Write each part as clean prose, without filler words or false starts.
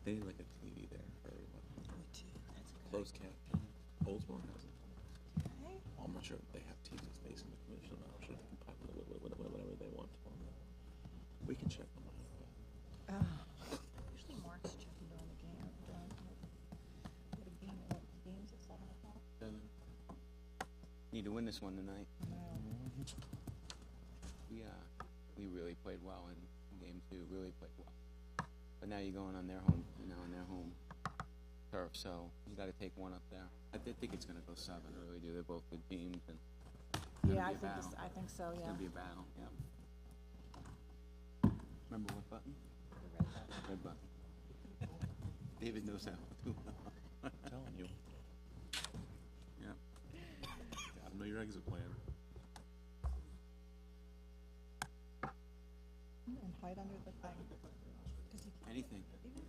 They need like a TV there for everyone. Closed caption. Oldsmore has it. I'm not sure if they have TVs facing the commission. I'm sure they can pop whatever they want. We can check them out. Usually Mark's checking during the game. The game's at 7 o'clock. Need to win this one tonight. No. We really played well in game 2. Really played well. But now you're going on their home, on their home turf. So you got to take one up there. I think it's going to go 7. I really do. They're both good teams, and Yeah, I think so. it's Yeah. going to be a battle. Yeah. Remember what button? The red button. Red button. David knows that one too. I'm telling you. Yeah. Gotta know your exit plan. And hide under the thing. Anything.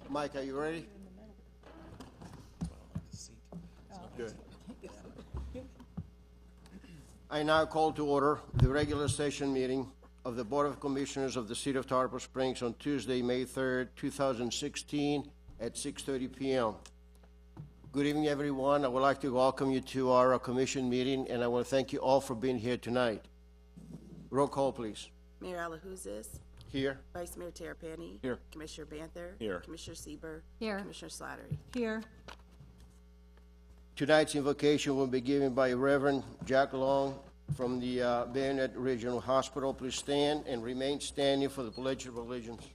Mike, are you ready? That's why I don't like the seat. It's not Good. easy. I now call to order the regular session meeting of the Board of Commissioners of the City of Tarpon Springs on Tuesday, May 3rd, 2016 at 6:30 p.m. Good evening, everyone. I would like to welcome you to our commission meeting, and I want to thank you all for being here tonight. Roll call, please. Mayor Alahouzes, Here. Vice Mayor Tarpon. Here. Commissioner Banther. Here. Commissioner Sieber. Here. Commissioner Slattery. Here. Tonight's invocation will be given by Reverend Jack Long from the Bayonet Regional Hospital. Please stand and remain standing for the Pledge of Allegiance.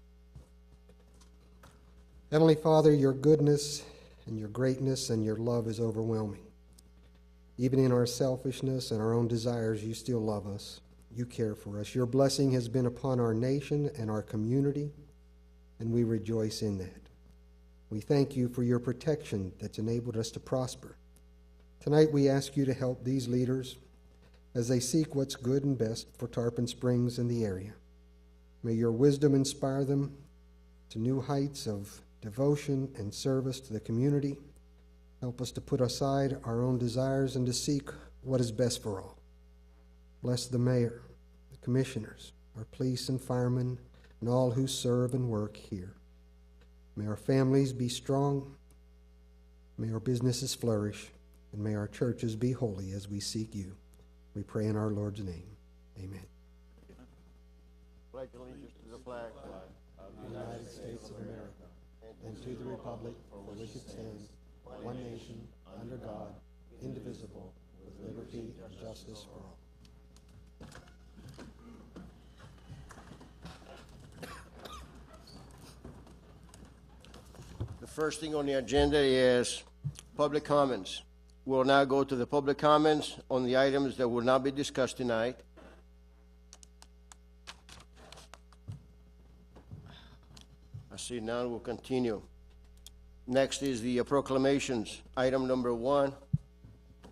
Heavenly Father, your goodness and your greatness and your love is overwhelming. Even in our selfishness and our own desires, you still love us. You care for us. Your blessing has been upon our nation and our community, and we rejoice in that. We thank you for your protection that's enabled us to prosper. Tonight we ask you to help these leaders as they seek what's good and best for Tarpon Springs and the area. May your wisdom inspire them to new heights of devotion and service to the community. Help us to put aside our own desires and to seek what is best for all. Bless the mayor, the commissioners, our police and firemen, and all who serve and work here. May our families be strong. May our businesses flourish. And may our churches be holy as we seek you. We pray in our Lord's name. Amen. Pledge allegiance to the flag of the United States of America and to the republic for which it stands, one nation, under God, indivisible, with liberty and justice for all. The first thing on the agenda is public comments. We'll now go to the public comments on the items that will not be discussed tonight. I see none. We'll continue. Next is the proclamations. Item number 1.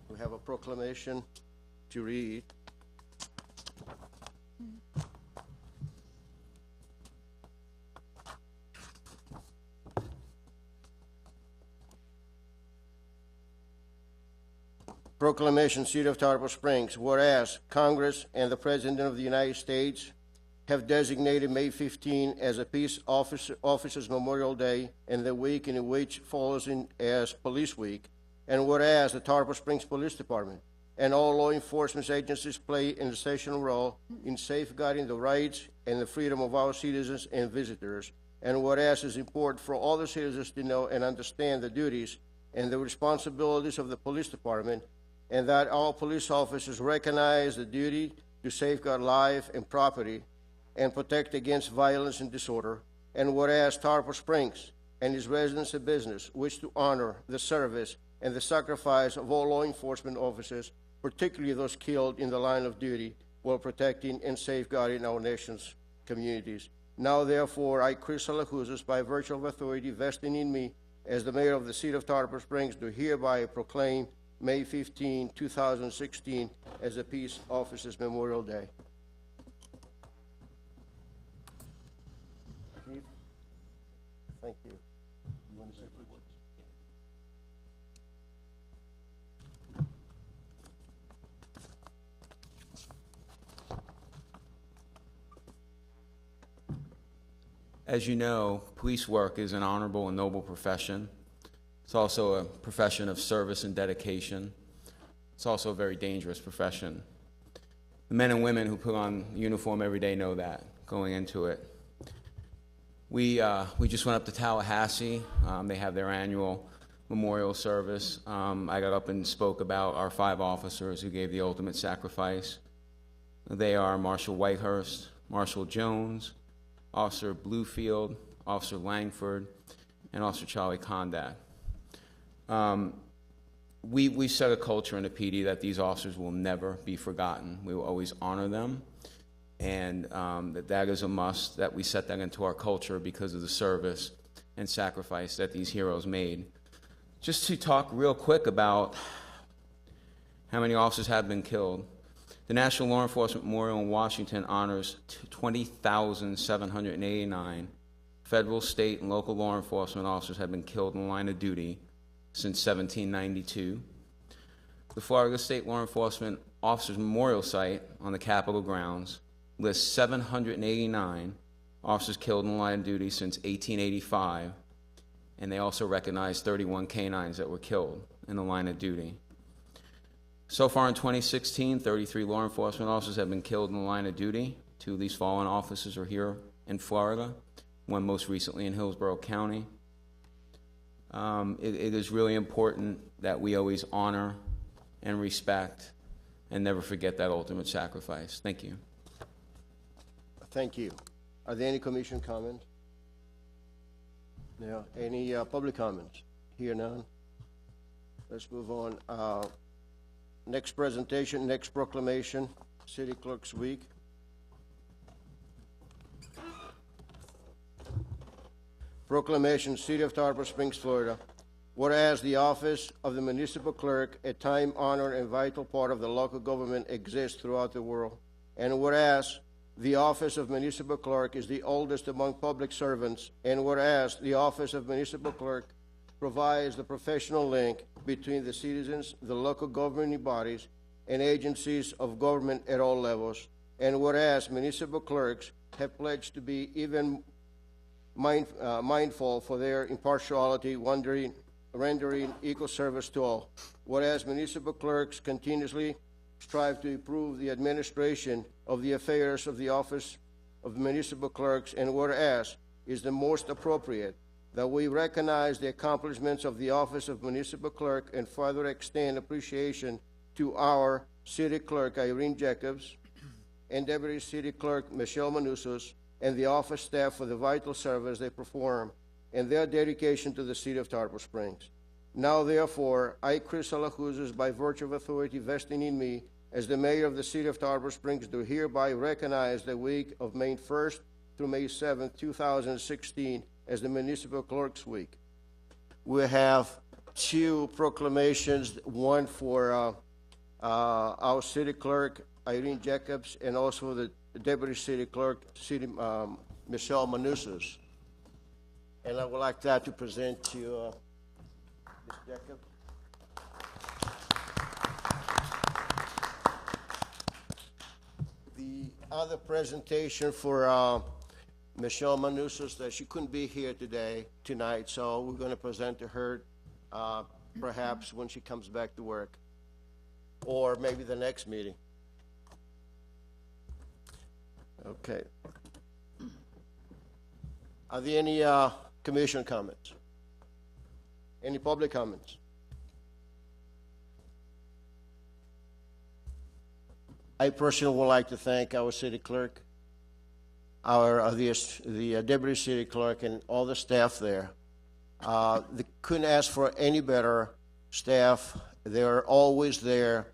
We have a proclamation to read. Proclamation, City of Tarpon Springs. Whereas Congress and the President of the United States have designated May 15 as a Peace Officers Memorial Day and the week in which follows as Police Week. And whereas the Tarpon Springs Police Department and all law enforcement agencies play an essential role in safeguarding the rights and the freedom of our citizens and visitors. And whereas it's important for all the citizens to know and understand the duties and the responsibilities of the police department, and that all police officers recognize the duty to safeguard life and property and protect against violence and disorder. And whereas Tarpon Springs and its residents and business wish to honor the service and the sacrifice of all law enforcement officers, particularly those killed in the line of duty while protecting and safeguarding our nation's communities. Now, therefore, I, Chris Alahouzes, by virtue of authority vesting in me as the mayor of the City of Tarpon Springs, do hereby proclaim May 15, 2016 as a Peace Officers Memorial Day. Chief, thank you. You want to say a few words? As you know, police work is an honorable and noble profession. It's also a profession of service and dedication. It's also a very dangerous profession. The men and women who put on uniform every day know that going into it. We just went up to Tallahassee. They have their annual memorial service. I got up and spoke about our 5 officers who gave the ultimate sacrifice. They are Marshal Whitehurst, Marshal Jones, Officer Bluefield, Officer Langford, and Officer Charlie Condat. We set a culture in the PD that these officers will never be forgotten. We will always honor them, and that is a must, that we set that into our culture because of the service and sacrifice that these heroes made. Just to talk real quick about how many officers have been killed. The National Law Enforcement Memorial in Washington honors 20,789 federal, state, and local law enforcement officers have been killed in the line of duty since 1792. The Florida State Law Enforcement Officers Memorial Site on the Capitol grounds lists 789 officers killed in the line of duty since 1885, and they also recognize 31 canines that were killed in the line of duty. So far in 2016, 33 law enforcement officers have been killed in the line of duty. 2 of these fallen officers are here in Florida, one most recently in Hillsborough County. It is really important that we always honor and respect and never forget that ultimate sacrifice. Thank you. Thank you. Are there any commission comments? No. Any public comments? Here none. Let's move on. Next presentation, next proclamation, City Clerk's Week. Proclamation, City of Tarpon Springs, Florida. Whereas the office of the municipal clerk, a time-honored and vital part of the local government, exists throughout the world. And whereas the office of municipal clerk is the oldest among public servants, and whereas the office of municipal clerk provides the professional link between the citizens, the local governing bodies, and agencies of government at all levels, and whereas municipal clerks have pledged to be even mindful for their impartiality, rendering equal service to all, whereas municipal clerks continuously strive to improve the administration of the affairs of the office of municipal clerks, and whereas is the most appropriate that we recognize the accomplishments of the office of municipal clerk and further extend appreciation to our city clerk, Irene Jacobs, and deputy city clerk, Michelle Manusos, and the office staff for the vital service they perform and their dedication to the city of Tarpon Springs. Now, therefore, I, Chris Alajuzas, by virtue of authority vesting in me as the mayor of the city of Tarpon Springs, do hereby recognize the week of May 1st through May 7th, 2016, as the Municipal Clerks Week. We have 2 proclamations, one for our city clerk, Irene Jacobs, and also the deputy city clerk, Michelle Manusos. And I would like that to present to Ms. Jacobs. The other presentation for Michelle Manusos, that she couldn't be here tonight, so we're going to present to her perhaps when she comes back to work, or maybe the next meeting. Okay. Are there any commission comments? Any public comments? I personally would like to thank our city clerk, the deputy city clerk, and all the staff there. They couldn't ask for any better staff. They're always there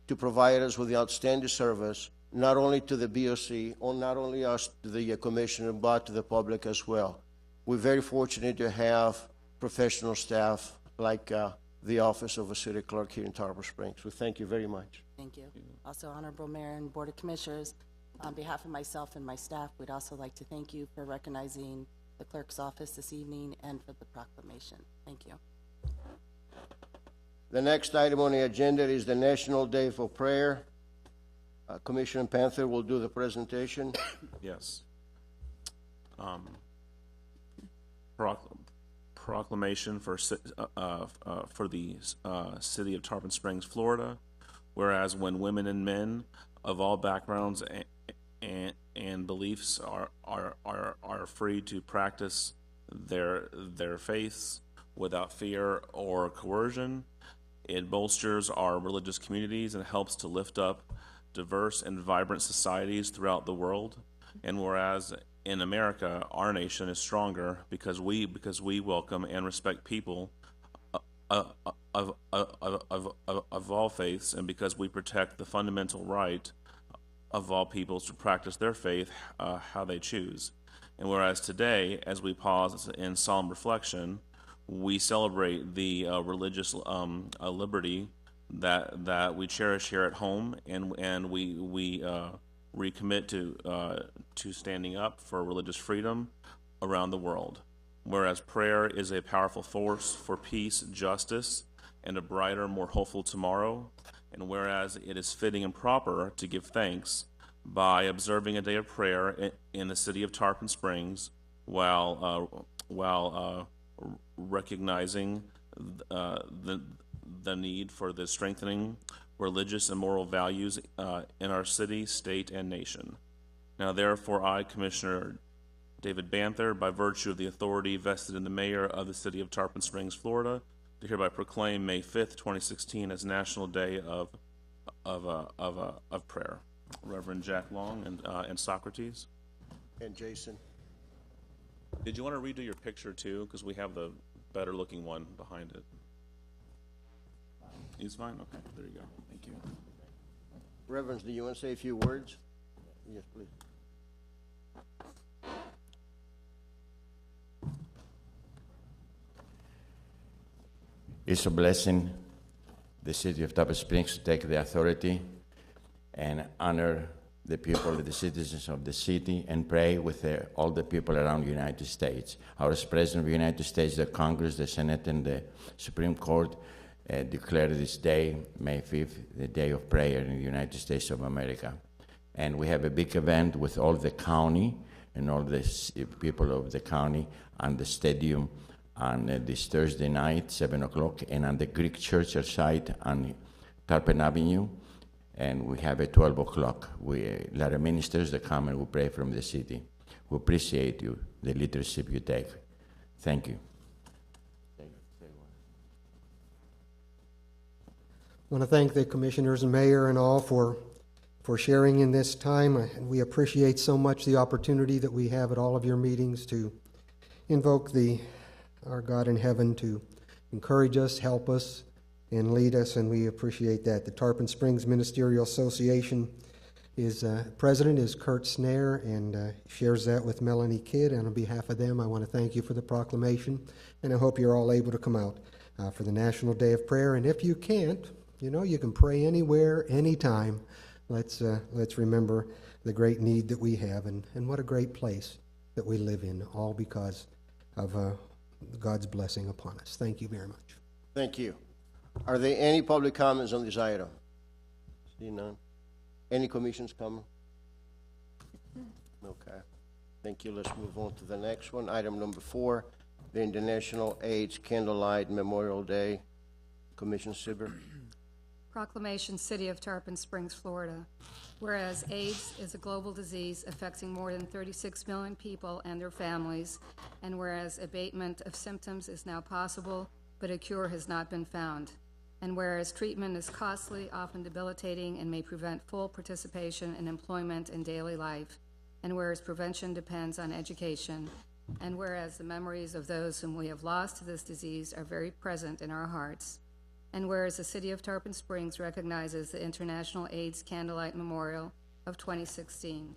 to provide us with the outstanding service, not only to the BOC, or not only us, to the commissioner, but to the public as well. We're very fortunate to have professional staff like the office of a city clerk here in Tarpon Springs. So thank you very much. Thank you. Also, Honorable Mayor and Board of Commissioners, on behalf of myself and my staff, we'd also like to thank you for recognizing the clerk's office this evening and for the proclamation. Thank you. The next item on the agenda is the National Day for Prayer. Commissioner Panther will do the presentation. Yes. proclamation for the city of Tarpon Springs, Florida. Whereas when women and men of all backgrounds and beliefs are free to practice their faiths without fear or coercion, it bolsters our religious communities and helps to lift up diverse and vibrant societies throughout the world. And whereas in America, our nation is stronger because we welcome and respect people of all faiths, and because we protect the fundamental right of all peoples to practice their faith how they choose. And whereas today, as we pause in solemn reflection, we celebrate the religious liberty that we cherish here at home, and we recommit to standing up for religious freedom around the world. Whereas prayer is a powerful force for peace, justice, and a brighter, more hopeful tomorrow, and whereas it is fitting and proper to give thanks by observing a day of prayer in the city of Tarpon Springs, while recognizing the need for the strengthening religious and moral values in our city, state, and nation. Now, therefore, I, Commissioner David Banther, by virtue of the authority vested in the mayor of the city of Tarpon Springs, Florida, do hereby proclaim May 5th, 2016 as National Day of Prayer. Reverend Jack Long and Socrates. And Jason. Did you want to redo your picture too? Because we have the better looking one behind it. He's fine? Okay, there you go. Thank you. Reverends, do you want to say a few words? Yes, please. It's a blessing, the city of Tarpon Springs, to take the authority and honor the people, the citizens of the city, and pray with all the people around the United States. Our President of the United States, the Congress, the Senate, and the Supreme Court declared this day, May 5th, the day of prayer in the United States of America. And we have a big event with all the county and all the people of the county and the stadium on this Thursday night, 7 o'clock, and on the Greek Church site on Tarpon Avenue. And we have at 12 o'clock. A lot of ministers that come and we pray from the city. We appreciate you, the leadership you take. Thank you. I want to thank the commissioners and mayor and all for sharing in this time. And we appreciate so much the opportunity that we have at all of your meetings to invoke our God in heaven to encourage us, help us, and lead us, and we appreciate that. The Tarpon Springs Ministerial Association president is Kurt Snare, and shares that with Melanie Kidd. And on behalf of them, I want to thank you for the proclamation, and I hope you're all able to come out for the National Day of Prayer. And if you can't, you can pray anywhere, anytime. Let's remember the great need that we have, and what a great place that we live in, all because of God's blessing upon us. Thank you very much. Thank you. Are there any public comments on this item? See none. Any commissions coming? Okay. Thank you. Let's move on to the next one. Item number 4, the International AIDS Candlelight Memorial Day. Commissioner Sibber. Proclamation, City of Tarpon Springs, Florida. Whereas AIDS is a global disease affecting more than 36 million people and their families, and whereas abatement of symptoms is now possible, but a cure has not been found, and whereas treatment is costly, often debilitating, and may prevent full participation in employment and daily life, and whereas prevention depends on education, and whereas the memories of those whom we have lost to this disease are very present in our hearts, and whereas the City of Tarpon Springs recognizes the International AIDS Candlelight Memorial of 2016.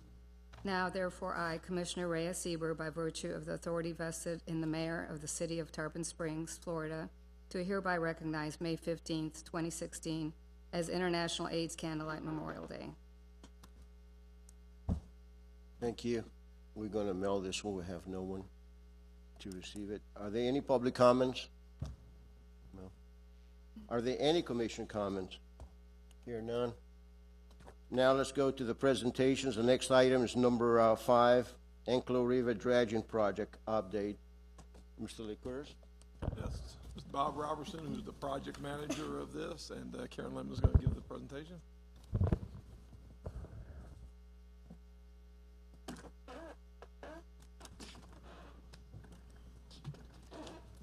Now, therefore, I, Commissioner Reyes Eber, by virtue of the authority vested in the Mayor of the City of Tarpon Springs, Florida, do hereby recognize May 15th, 2016 as International AIDS Candlelight Memorial Day. Thank you. We're going to mail this one. We have no one to receive it. Are there any public comments? No. Are there any commission comments? Here, none. Now let's go to the presentations. The next item is number 5, Anclo River Dredging Project update. Mr. Licouris? Yes, Mr. Bob Robertson, who's the project manager of this, and Karen Lemon is going to give the presentation.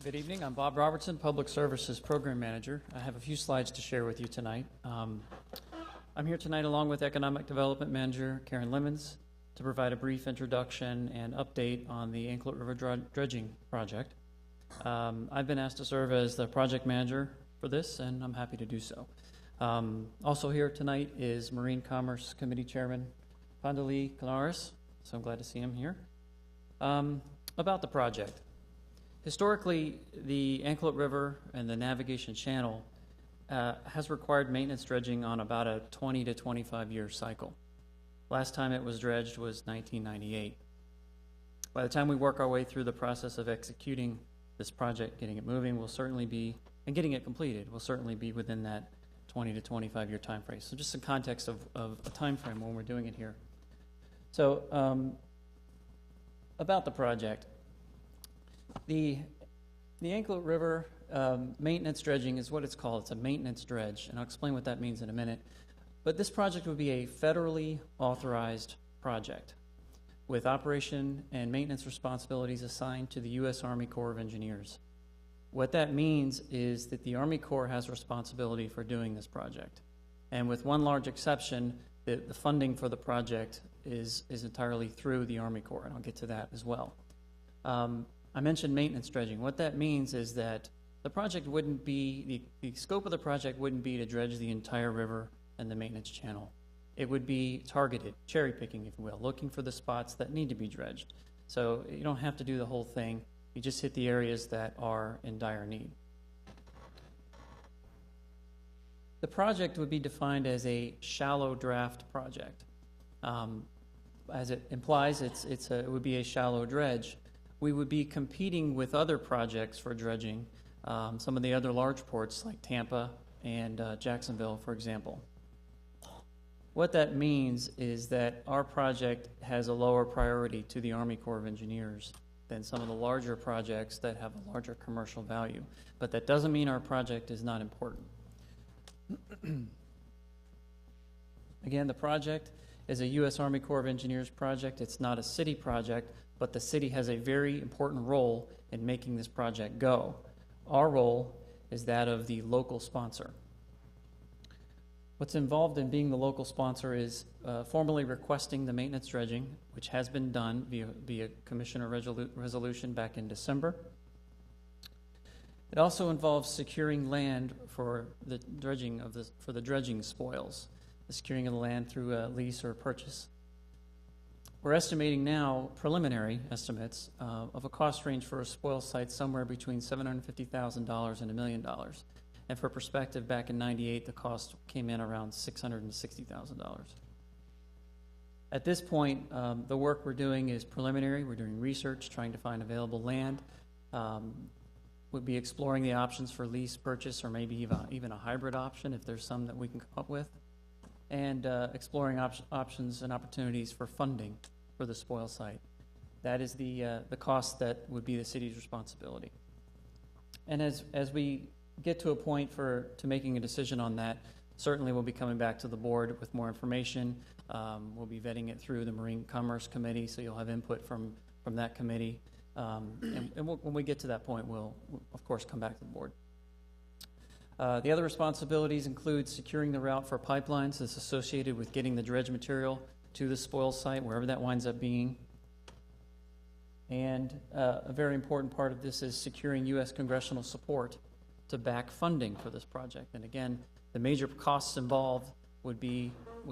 Good evening. I'm Bob Robertson, Public Services Program Manager. I have a few slides to share with you tonight. I'm here tonight along with Economic Development Manager Karen Lemons to provide a brief introduction and update on the Anklet River dredging project. I've been asked to serve as the project manager for this, and I'm happy to do so. Also here tonight is Marine Commerce Committee Chairman Pandali Canaris, so I'm glad to see him here. About the project. Historically, the Anklet River and the navigation channel has required maintenance dredging on about a 20 to 25 year cycle. Last time it was dredged was 1998. By the time we work our way through the process of executing this project, getting it moving, will certainly be, and getting it completed, will certainly be within that 20 to 25 year time frame. So just some context of a time frame when we're doing it here. So about the project. The Anklet River maintenance dredging is what it's called. It's a maintenance dredge, and I'll explain what that means in a minute. But this project would be a federally authorized project with operation and maintenance responsibilities assigned to the U.S. Army Corps of Engineers. What that means is that the Army Corps has responsibility for doing this project. And with one large exception, the funding for the project is entirely through the Army Corps, and I'll get to that as well. I mentioned maintenance dredging. What that means is that the project wouldn't be, the scope of the project wouldn't be to dredge the entire river and the maintenance channel. It would be targeted, cherry picking, if you will, looking for the spots that need to be dredged. So you don't have to do the whole thing. You just hit the areas that are in dire need. The project would be defined as a shallow draft project. As it implies, it would be a shallow dredge. We would be competing with other projects for dredging, some of the other large ports like Tampa and Jacksonville, for example. What that means is that our project has a lower priority to the Army Corps of Engineers than some of the larger projects that have a larger commercial value. But that doesn't mean our project is not important. Again, the project is a U.S. Army Corps of Engineers project. It's not a city project, but the city has a very important role in making this project go. Our role is that of the local sponsor. What's involved in being the local sponsor is formally requesting the maintenance dredging, which has been done via Commissioner resolution back in December. It also involves securing land for the dredging spoils, the securing of the land through a lease or purchase. We're estimating now preliminary estimates of a cost range for a spoil site somewhere between $750,000 and $1 million. And for perspective, back in '98, the cost came in around $660,000. At this point, the work we're doing is preliminary. We're doing research, trying to find available land. We'll be exploring the options for lease, purchase, or maybe even a hybrid option if there's some that we can come up with. And exploring options and opportunities for funding for the spoil site. That is the cost that would be the city's responsibility. And as we get to a point to making a decision on that, certainly we'll be coming back to the board with more information. We'll be vetting it through the Marine Commerce Committee, so you'll have input from that committee. When we get to that point, we'll of course come back to the board. The other responsibilities include securing the route for pipelines that's associated with getting the dredge material to the spoil site, wherever that winds up being. And a very important part of this is securing U.S. congressional support to back funding for this project. And again, the major costs involved would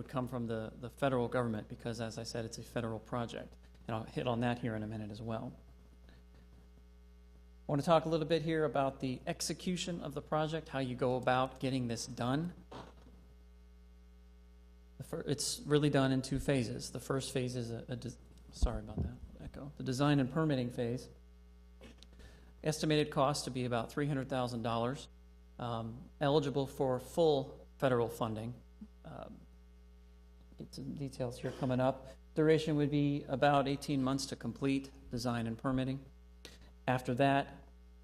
come from the federal government because, as I said, it's a federal project. And I'll hit on that here in a minute as well. I want to talk a little bit here about the execution of the project, how you go about getting this done. It's really done in two phases. The first phase is sorry about that, echo. The design and permitting phase. Estimated cost to be about $300,000. Eligible for full federal funding. Get some details here coming up. Duration would be about 18 months to complete design and permitting. After that,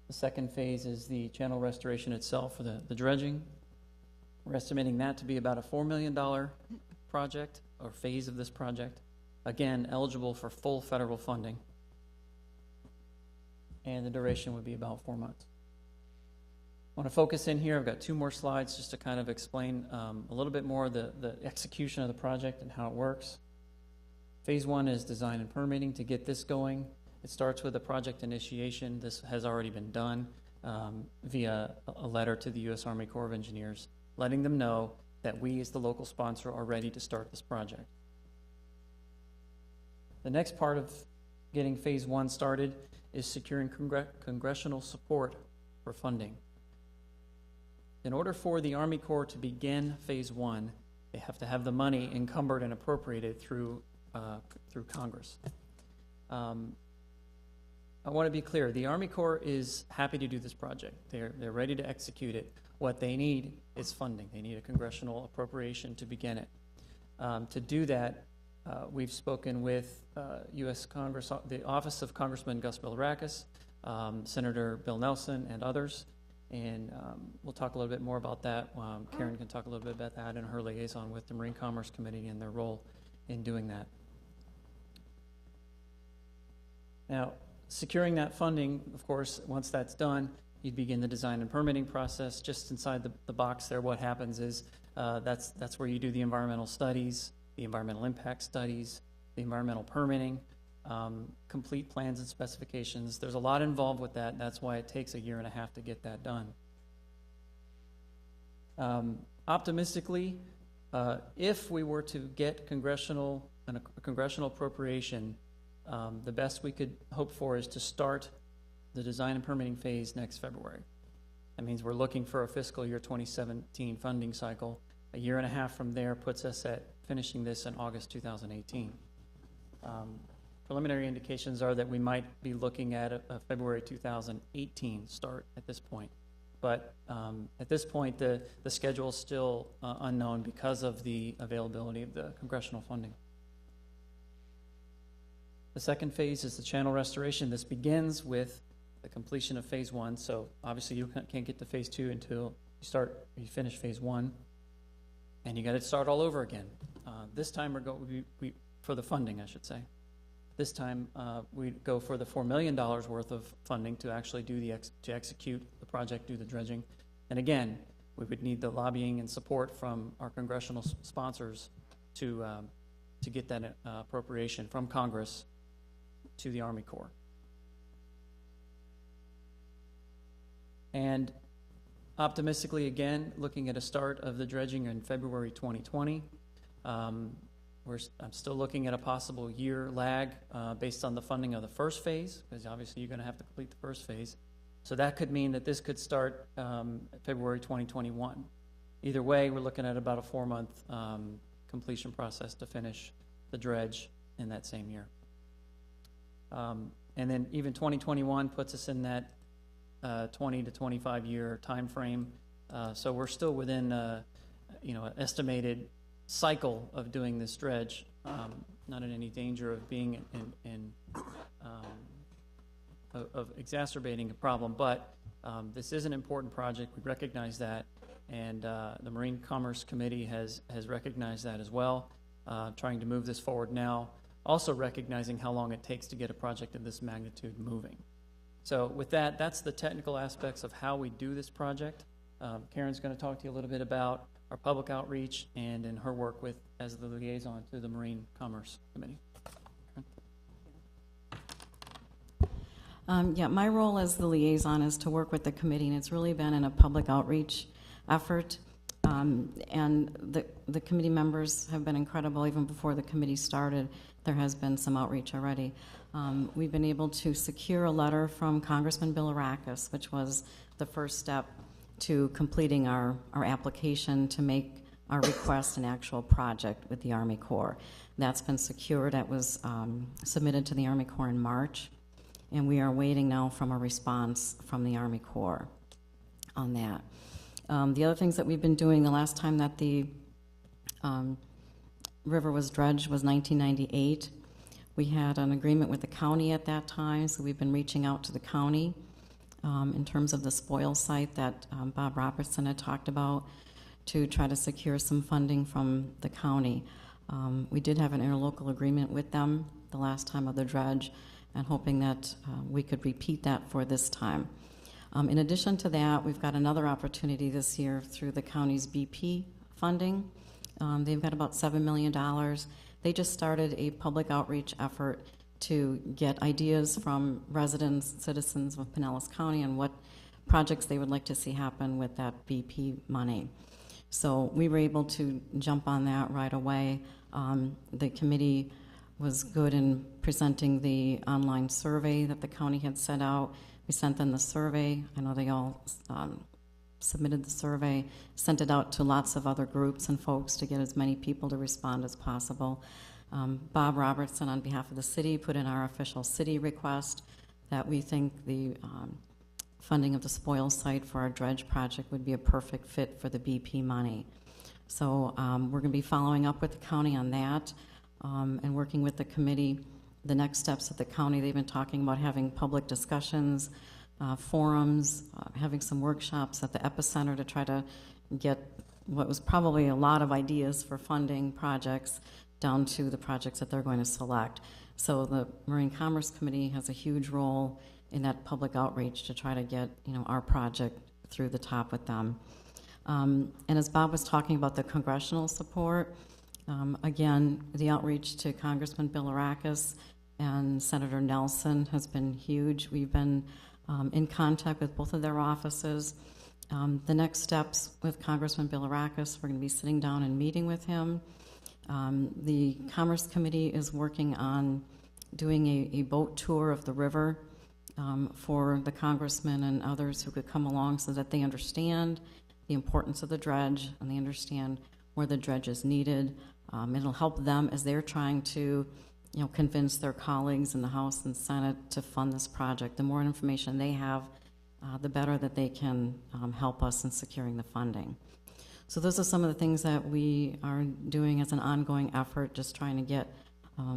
the second phase is the channel restoration itself for the dredging. We're estimating that to be about a $4 million project, or phase of this project. Again, eligible for full federal funding. And the duration would be about 4 months. I want to focus in here. I've got 2 more slides just to kind of explain a little bit more the execution of the project and how it works. Phase 1 is design and permitting to get this going. It starts with a project initiation. This has already been done via a letter to the U.S. Army Corps of Engineers, letting them know that we as the local sponsor are ready to start this project. The next part of getting phase 1 started is securing congressional support for funding. In order for the Army Corps to begin phase 1, they have to have the money encumbered and appropriated through Congress. I want to be clear, the Army Corps is happy to do this project. They're ready to execute it. What they need is funding. They need a congressional appropriation to begin it. To do that, we've spoken with U.S. Congress, the Office of Congressman Gus Bilirakis, Senator Bill Nelson, and others, and we'll talk a little bit more about that. Karen can talk a little bit about that and her liaison with the Marine Commerce Committee and their role in doing that. Now, securing that funding, of course, once that's done, you'd begin the design and permitting process. Just inside the box there, what happens is that's where you do the environmental studies, the environmental impact studies, the environmental permitting, complete plans and specifications. There's a lot involved with that. That's why it takes 1.5 years to get that done. Optimistically, if we were to get a congressional appropriation, the best we could hope for is to start the design and permitting phase next February. That means we're looking for a fiscal year 2017 funding cycle. 1.5 years from there puts us at finishing this in August 2018. Preliminary indications are that we might be looking at a February 2018 start at this point. But at this point, the schedule is still unknown because of the availability of the congressional funding. The second phase is the channel restoration. This begins with the completion of phase 1. So obviously you can't get to phase 2 until you finish phase 1, and you got to start all over again. This time we for the funding, I should say. This time we go for the $4 million worth of funding to actually to execute the project, do the dredging, and again we would need the lobbying and support from our congressional sponsors to get that appropriation from Congress to the Army Corps. And optimistically, again, looking at a start of the dredging in February 2020. I'm still looking at a possible year lag based on the funding of the first phase, because obviously you're going to have to complete the first phase. So that could mean that this could start February 2021. Either way, we're looking at about a 4-month completion process to finish the dredge in that same year. And then even 2021 puts us in that 20 to 25 year time frame. So we're still within an estimated cycle of doing this dredge, not in any danger of being of exacerbating a problem. But this is an important project. We recognize that, and the Marine Commerce Committee has recognized that as well, trying to move this forward now. Also recognizing how long it takes to get a project of this magnitude moving. So with that, that's the technical aspects of how we do this project. Karen's going to talk to you a little bit about our public outreach and in her work as the liaison to the Marine Commerce Committee. Yeah, my role as the liaison is to work with the committee, and it's really been in a public outreach effort. And the committee members have been incredible. Even before the committee started, there has been some outreach already. We've been able to secure a letter from Congressman Bilirakis, which was the first step to completing our application to make our request an actual project with the Army Corps. That's been secured. That was submitted to the Army Corps in March, and we are waiting now from a response from the Army Corps on that. The other things that we've been doing, the last time that the river was dredged was 1998. We had an agreement with the county at that time, so we've been reaching out to the county in terms of the spoil site that Bob Robertson had talked about to try to secure some funding from the county. We did have an interlocal agreement with them the last time of the dredge, and hoping that we could repeat that for this time. In addition to that, we've got another opportunity this year through the county's BP funding. They've got about $7 million. They just started a public outreach effort to get ideas from residents, citizens of Pinellas County on what projects they would like to see happen with that BP money. So we were able to jump on that right away. The committee was good in presenting the online survey that the county had sent out. We sent them the survey. I know they all submitted the survey, sent it out to lots of other groups and folks to get as many people to respond as possible. Bob Robertson, on behalf of the city, put in our official city request that we think the funding of the spoil site for our dredge project would be a perfect fit for the BP money. So we're going to be following up with the county on that and working with the committee. The next steps at the county, they've been talking about having public discussions, forums, having some workshops at the epicenter to try to get what was probably a lot of ideas for funding projects down to the projects that they're going to select. So the Marine Commerce Committee has a huge role in that public outreach to try to get our project through the top with them. And as Bob was talking about the congressional support, again, the outreach to Congressman Bilirakis and Senator Nelson has been huge. We've been in contact with both of their offices. The next steps with Congressman Bilirakis, we're going to be sitting down and meeting with him. The Commerce Committee is working on doing a boat tour of the river for the congressman and others who could come along so that they understand the importance of the dredge and they understand where the dredge is needed. It'll help them as they're trying to convince their colleagues in the House and Senate to fund this project. The more information they have, the better that they can help us in securing the funding. So those are some of the things that we are doing as an ongoing effort, just trying to get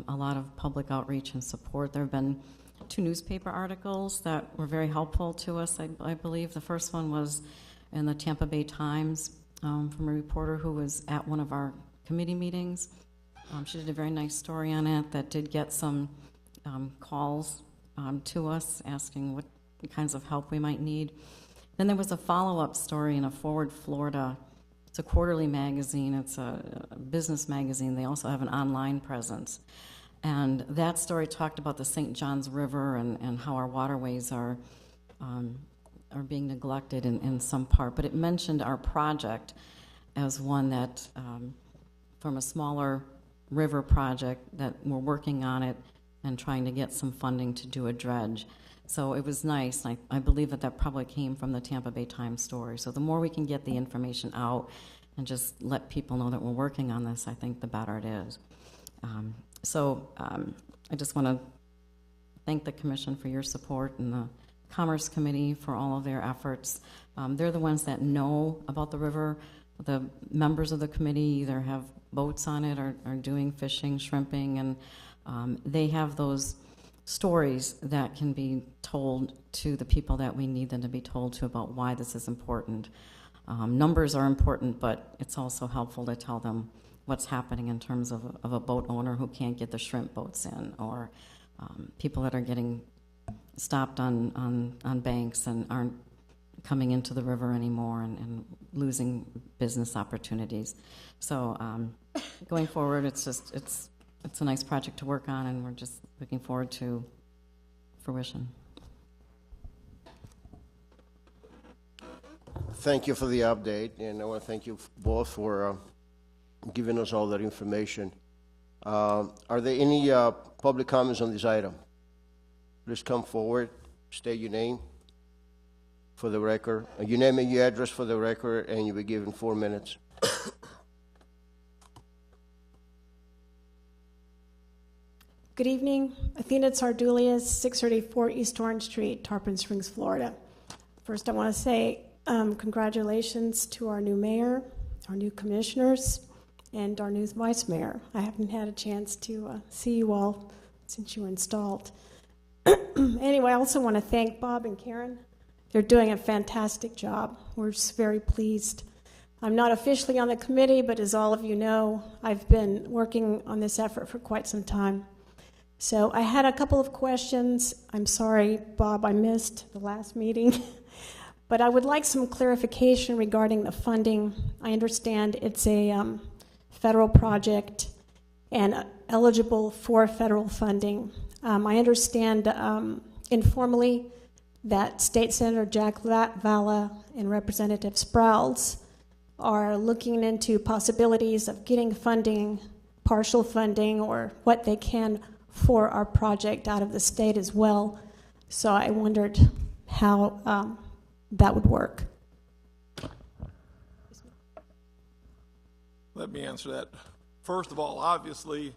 a lot of public outreach and support. There have been 2 newspaper articles that were very helpful to us, I believe. The first one was in the Tampa Bay Times from a reporter who was at one of our committee meetings. She did a very nice story on it that did get some calls to us asking what kinds of help we might need. Then there was a follow-up story in a Forward Florida. It's a quarterly magazine. It's a business magazine. They also have an online presence. And that story talked about the St. Johns River and how our waterways are being neglected in some part. But it mentioned our project as one that, from a smaller river project, that we're working on it and trying to get some funding to do a dredge. So it was nice. I believe that probably came from the Tampa Bay Times story. So the more we can get the information out and just let people know that we're working on this, I think the better it is. I just want to thank the Commission for your support and the Commerce Committee for all of their efforts. They're the ones that know about the river. The members of the committee either have boats on it or are doing fishing, shrimping, and they have those stories that can be told to the people that we need them to be told to about why this is important. Numbers are important, but it's also helpful to tell them what's happening in terms of a boat owner who can't get the shrimp boats in, or people that are getting stopped on banks and aren't coming into the river anymore and losing business opportunities. So going forward, it's a nice project to work on, and we're just looking forward to fruition. Thank you for the update, and I want to thank you both for giving us all that information. Are there any public comments on this item? Please come forward, state your name for the record, your name and your address for the record, and you'll be given 4 minutes. Good evening. Athena Tsardoulias, 634 East Orange Street, Tarpon Springs, Florida. First, I want to say congratulations to our new mayor, our new commissioners, and our new vice mayor. I haven't had a chance to see you all since you were installed. Anyway, I also want to thank Bob and Karen. They're doing a fantastic job. We're just very pleased. I'm not officially on the committee, but as all of you know, I've been working on this effort for quite some time. So I had a couple of questions. I'm sorry, Bob, I missed the last meeting. But I would like some clarification regarding the funding. I understand it's a federal project and eligible for federal funding. I understand informally that State Senator Jack Valla and Representative Sprouls are looking into possibilities of getting funding, partial funding, or what they can for our project out of the state as well. So I wondered how that would work. Let me answer that. First of all, obviously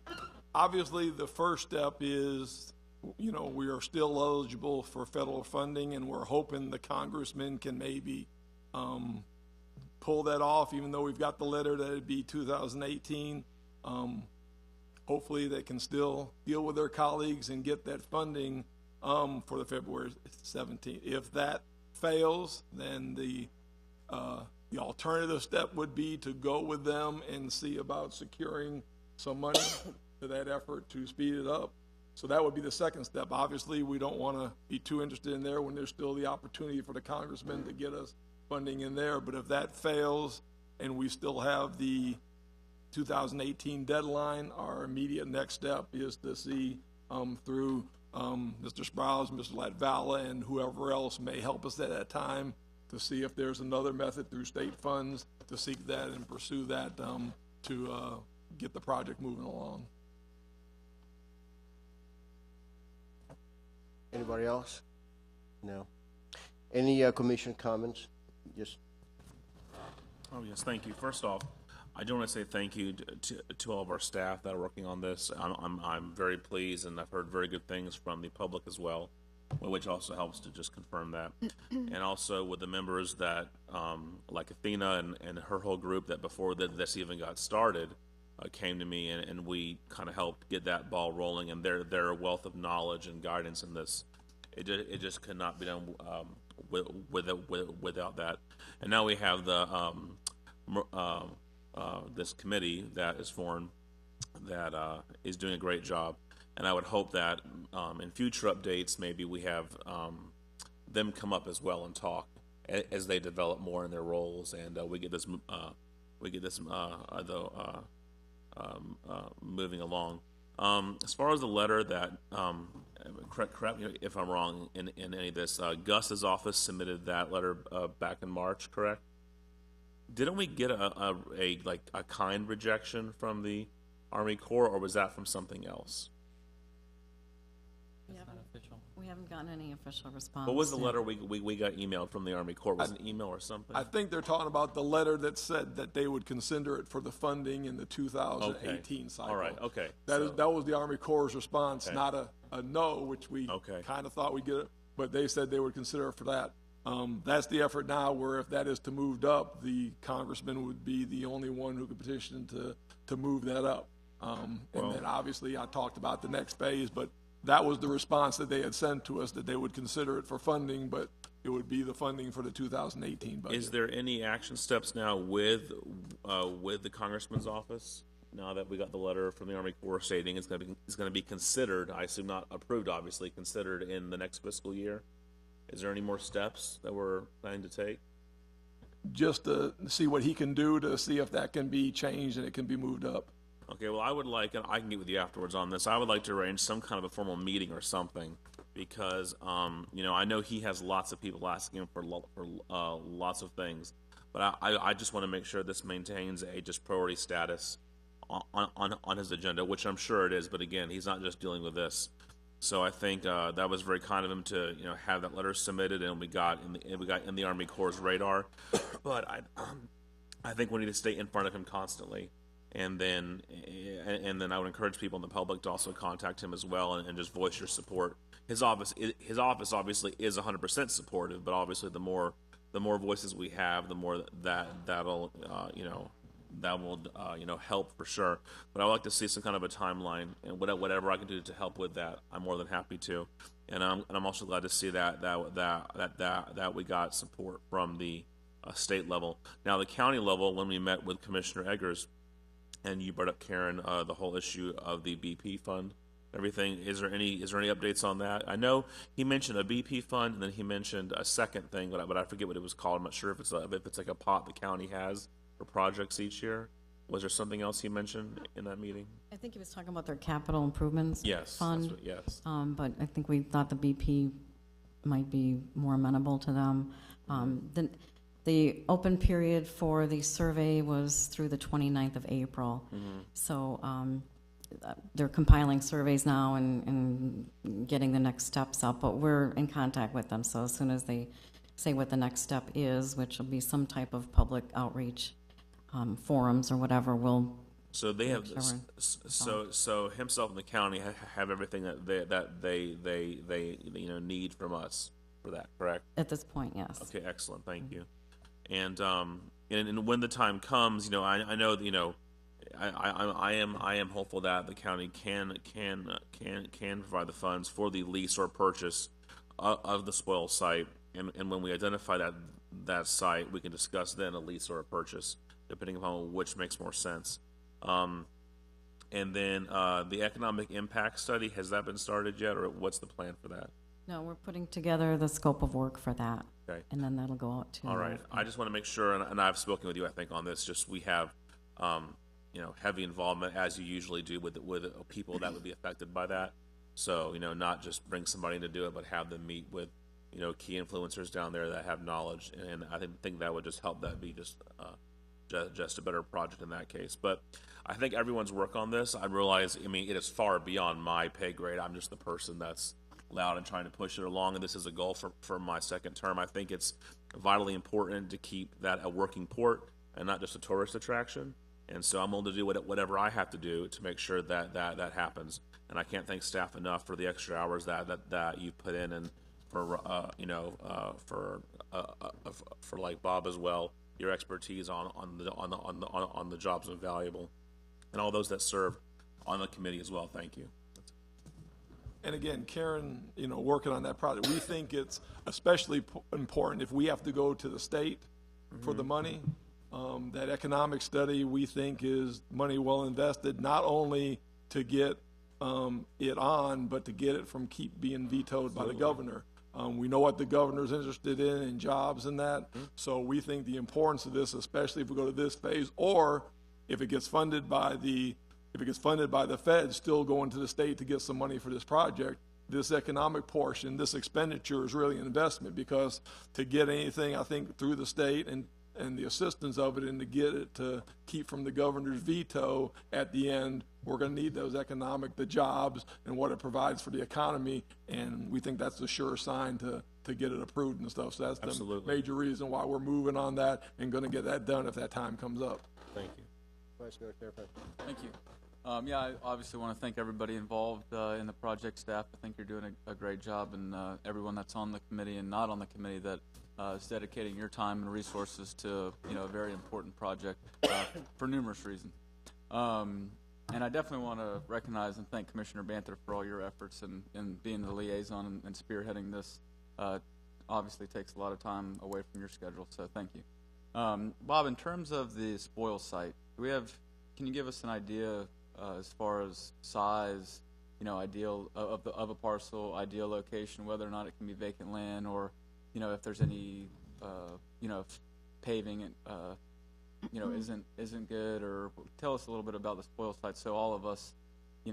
the first step is, you know, we are still eligible for federal funding, and we're hoping the congressman can maybe pull that off, even though we've got the letter that it'd be 2018. Hopefully they can still deal with their colleagues and get that funding for the February 17th. If that fails, then the alternative step would be to go with them and see about securing some money to that effort to speed it up. So that would be the second step. Obviously, we don't want to be too interested in there when there's still the opportunity for the congressman to get us funding in there. But if that fails and we still have the 2018 deadline, our immediate next step is to see through Mr. Sprouse, Mr. Latvala, and whoever else may help us at that time to see if there's another method through state funds to seek that and pursue that to get the project moving along. Anybody else? No. Any commission comments? Just. Oh, yes, thank you. First off, I do want to say thank you to all of our staff that are working on this. I'm very pleased, and I've heard very good things from the public as well, which also helps to just confirm that. And also with the members that, like Athena and her whole group, that before this even got started, came to me, and we kind of helped get that ball rolling, and their wealth of knowledge and guidance in this, it just could not be done without that. And now we have the this committee that is formed that is doing a great job, and I would hope that in future updates maybe we have them come up as well and talk as they develop more in their roles, and we get this moving along. As far as the letter that, correct me if I'm wrong in any of this, Gus's office submitted that letter back in March, correct? Didn't we get a kind rejection from the Army Corps, or was that from something else? We haven't gotten any official response. What was the letter we got emailed from the Army Corps? Was it an email or something? I think they're talking about the letter that said that they would consider it for the funding in the 2018 cycle. All right, okay. That was the Army Corps' response, okay. Not a no, which we kind of thought we'd get it, but they said they would consider it for that. That's the effort now, where if that is to moved up, the congressman would be the only one who could petition to move that up. And then obviously I talked about the next phase, but that was the response that they had sent to us, that they would consider it for funding, but it would be the funding for the 2018 budget. Is there any action steps now with the congressman's office, now that we got the letter from the Army Corps stating it's going to be considered, I assume not approved, obviously, considered in the next fiscal year? Is there any more steps that we're planning to take? Just to see what he can do to see if that can be changed and it can be moved up. Okay, well, I would like, and I can get with you afterwards on this, I would like to arrange some kind of a formal meeting or something, because, I know he has lots of people asking him for lots of things, but I just want to make sure this maintains a just priority status on his agenda, which I'm sure it is, but again, he's not just dealing with this. So I think that was very kind of him to, have that letter submitted, and we got in the Army Corps' radar, but I think we need to stay in front of him constantly. And then I would encourage people in the public to also contact him as well and just voice your support. His office obviously is 100% supportive, but obviously the more voices we have, the more that'll help for sure. But I would like to see some kind of a timeline, and whatever I can do to help with that, I'm more than happy to. And I'm also glad to see that we got support from the state level. Now the county level, when we met with Commissioner Eggers, and you brought up, Karen, the whole issue of the BP fund, everything. Is there any updates on that? I know he mentioned a BP fund, and then he mentioned a second thing, but I forget what it was called. I'm not sure if it's like a pot the county has for projects each year. Was there something else he mentioned in that meeting? I think he was talking about their capital improvements Yes. fund. Yes. But I think we thought the BP might be more amenable to them. The open period for the survey was through the 29th of April. So they're compiling surveys now and getting the next steps up, but we're in contact with them. So as soon as they say what the next step is, which will be some type of public outreach forums or whatever, we'll. So they have so himself and the county have everything that they need from us for that, correct? At this point, yes. Okay, excellent, thank you. And when the time comes, I know that, I am hopeful that the county can provide the funds for the lease or purchase of the spoil site, and when we identify that site, we can discuss then a lease or a purchase, depending upon which makes more sense. And then the economic impact study, has that been started yet, or what's the plan for that? No, we're putting together the scope of work for that. Okay. And then that'll go out to. All right. I just want to make sure, and I've spoken with you, I think, on this. Just we have, heavy involvement as you usually do with people that would be affected by that. So not just bring somebody in to do it, but have them meet with, key influencers down there that have knowledge, and I think that would just help that be just a better project in that case. But I think everyone's work on this, I realize, it is far beyond my pay grade. I'm just the person that's loud and trying to push it along, and this is a goal for my second term. I think it's vitally important to keep that a working port and not just a tourist attraction. And so I'm willing to do whatever I have to do to make sure that happens. And I can't thank staff enough for the extra hours that you've put in, and for for like Bob as well. Your expertise on the job's invaluable, and all those that serve on the committee as well. Thank you. And again, Karen, working on that project, we think it's especially important if we have to go to the state for the money. That economic study, we think, is money well invested, not only to get it on, but to get it from keep being vetoed by the governor. We know what the governor's interested in jobs and that. So we think the importance of this, especially if we go to this phase, or if it gets funded by the feds, still going to the state to get some money for this project, this economic portion, this expenditure is really an investment, because to get anything, I think, through the state and the assistance of it, and to get it to keep from the governor's veto at the end, we're going to need the jobs and what it provides for the economy, and we think that's a sure sign to get it approved and stuff. So that's the major reason why we're moving on that and going to get that done if that time comes up. Thank you. Vice Mayor Tarpon. Thank you. I obviously want to thank everybody involved in the project staff. I think you're doing a great job, and everyone that's on the committee and not on the committee that is dedicating your time and resources to a very important project for numerous reasons. And I definitely want to recognize and thank Commissioner Banther for all your efforts and being the liaison and spearheading this. Obviously takes a lot of time away from your schedule, so thank you. Bob, in terms of the spoil site, can you give us an idea as far as size, ideal of a parcel, ideal location, whether or not it can be vacant land, or if there's any if paving isn't good, or tell us a little bit about the spoil site, so all of us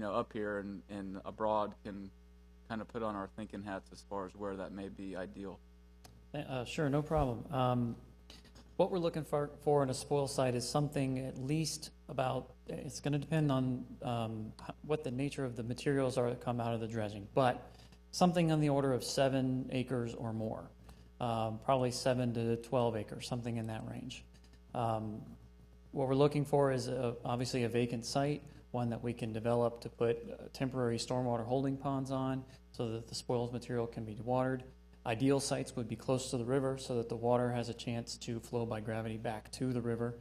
up here and abroad can kind of put on our thinking hats as far as where that may be ideal. Sure, no problem. What we're looking for in a spoil site is something at least about, it's going to depend on what the nature of the materials are that come out of the dredging, but something on the order of 7 acres or more, probably 7 to 12 acres, something in that range. What we're looking for is obviously a vacant site, one that we can develop to put temporary stormwater holding ponds on so that the spoils material can be watered. Ideal sites would be close to the river so that the water has a chance to flow by gravity back to the river.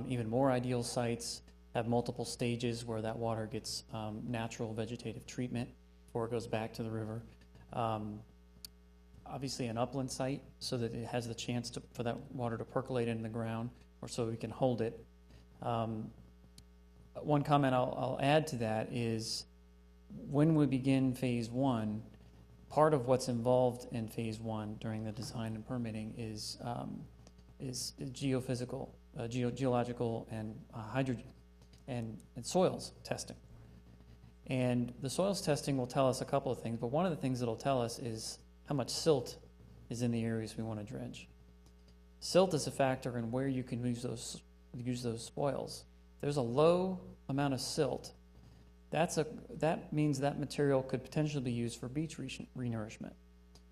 even more ideal sites have multiple stages where that water gets natural vegetative treatment before it goes back to the river. Obviously an upland site so that it has the chance for that water to percolate into the ground, or so we can hold it. One comment I'll add to that is when we begin phase one, part of what's involved in phase one during the design and permitting is geophysical, geological and hydrogen and soils testing. And the soils testing will tell us a couple of things, but one of the things it'll tell us is how much silt is in the areas we want to dredge. Silt is a factor in where you can use those spoils. If there's a low amount of silt, that means that material could potentially be used for beach renourishment.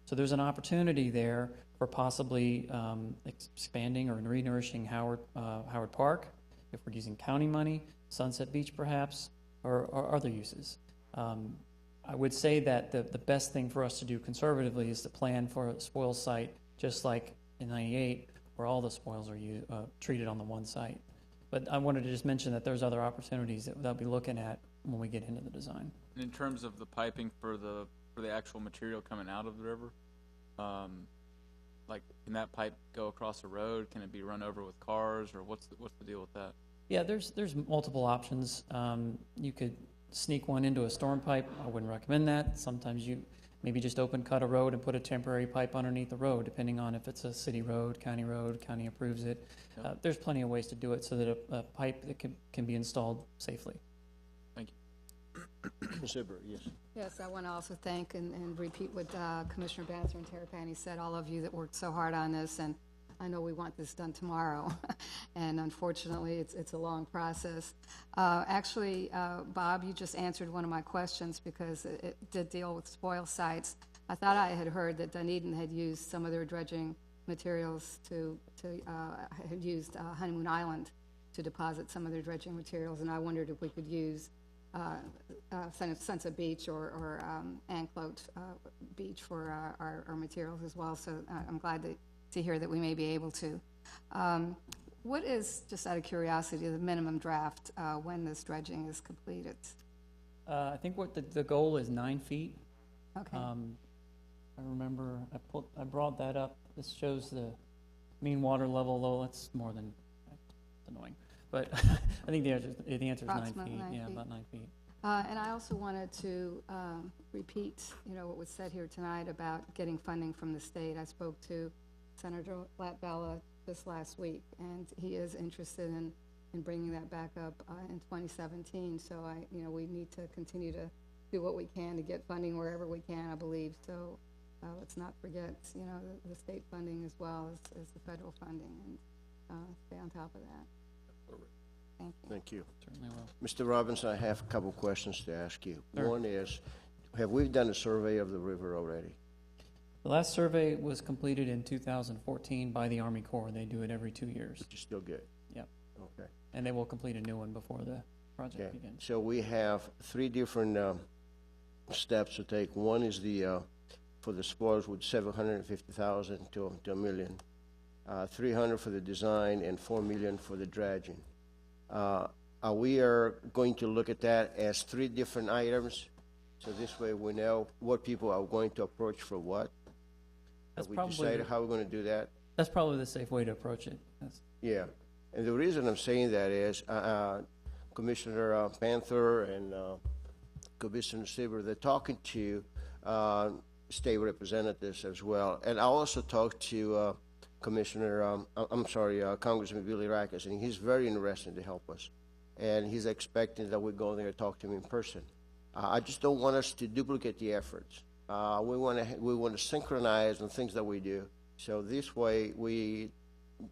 So there's an opportunity there for possibly expanding or renourishing Howard Park, if we're using county money, Sunset Beach perhaps, or other uses. I would say that the best thing for us to do conservatively is to plan for a spoil site, just like in '98, where all the spoils are treated on the one site. But I wanted to just mention that there's other opportunities that we'll be looking at when we get into the design. In terms of the piping for the actual material coming out of the river, like can that pipe go across a road? Can it be run over with cars, or what's the deal with that? Yeah, there's multiple options. You could sneak one into a storm pipe. I wouldn't recommend that. Sometimes you maybe just open cut a road and put a temporary pipe underneath the road, depending on if it's a city road, county approves it. Yep. There's plenty of ways to do it so that a pipe that can be installed safely. Thank you. Ms. Iber, yes. Yes, I want to also thank and repeat what Commissioner Banther and Tarpon said, all of you that worked so hard on this, and I know we want this done tomorrow, and unfortunately, it's a long process. Actually, Bob, you just answered one of my questions because it did deal with spoil sites. I thought I had heard that Dunedin had used some of their dredging materials had used Honeymoon Island to deposit some of their dredging materials, and I wondered if we could use Sunset Beach or Anclote Beach for our materials as well. So I'm glad to hear that we may be able to. What is, just out of curiosity, the minimum draft when this dredging is completed? I think what the goal is 9 feet. Okay. I remember I brought that up. This shows the mean water level. Though that's more than that's annoying, but I think the answer is 9 feet. Yeah, about 9 feet. And I also wanted to repeat, what was said here tonight about getting funding from the state. I spoke to Senator Latvala this last week, and he is interested in bringing that back up in 2017. So we need to continue to do what we can to get funding wherever we can, I believe. So let's not forget, the state funding as well as the federal funding, and stay on top of that. Thank you. Thank you. Certainly will. Mr. Robinson, I have a couple questions to ask you. Sure. One is, have we done a survey of the river already? The last survey was completed in 2014 by the Army Corps. They do it every 2 years. Which is still good. Yep. Okay. And they will complete a new one before the project begins. So we have 3 different steps to take. One is for the spoils with $750,000 to $1 million, $300 for the design, and $4 million for the dredging. We are going to look at that as 3 different items, so this way we know what people are going to approach for what. That's we probably decided how we're going to do that. That's probably the safe way to approach it. Yeah, and the reason I'm saying that is Commissioner Panther and Commissioner Sieber, they're talking to state representatives as well, and I also talked to Congressman Billy Rackus, and he's very interested to help us, and he's expecting that we go there and talk to him in person. I just don't want us to duplicate the efforts. We want to synchronize on things that we do, so this way we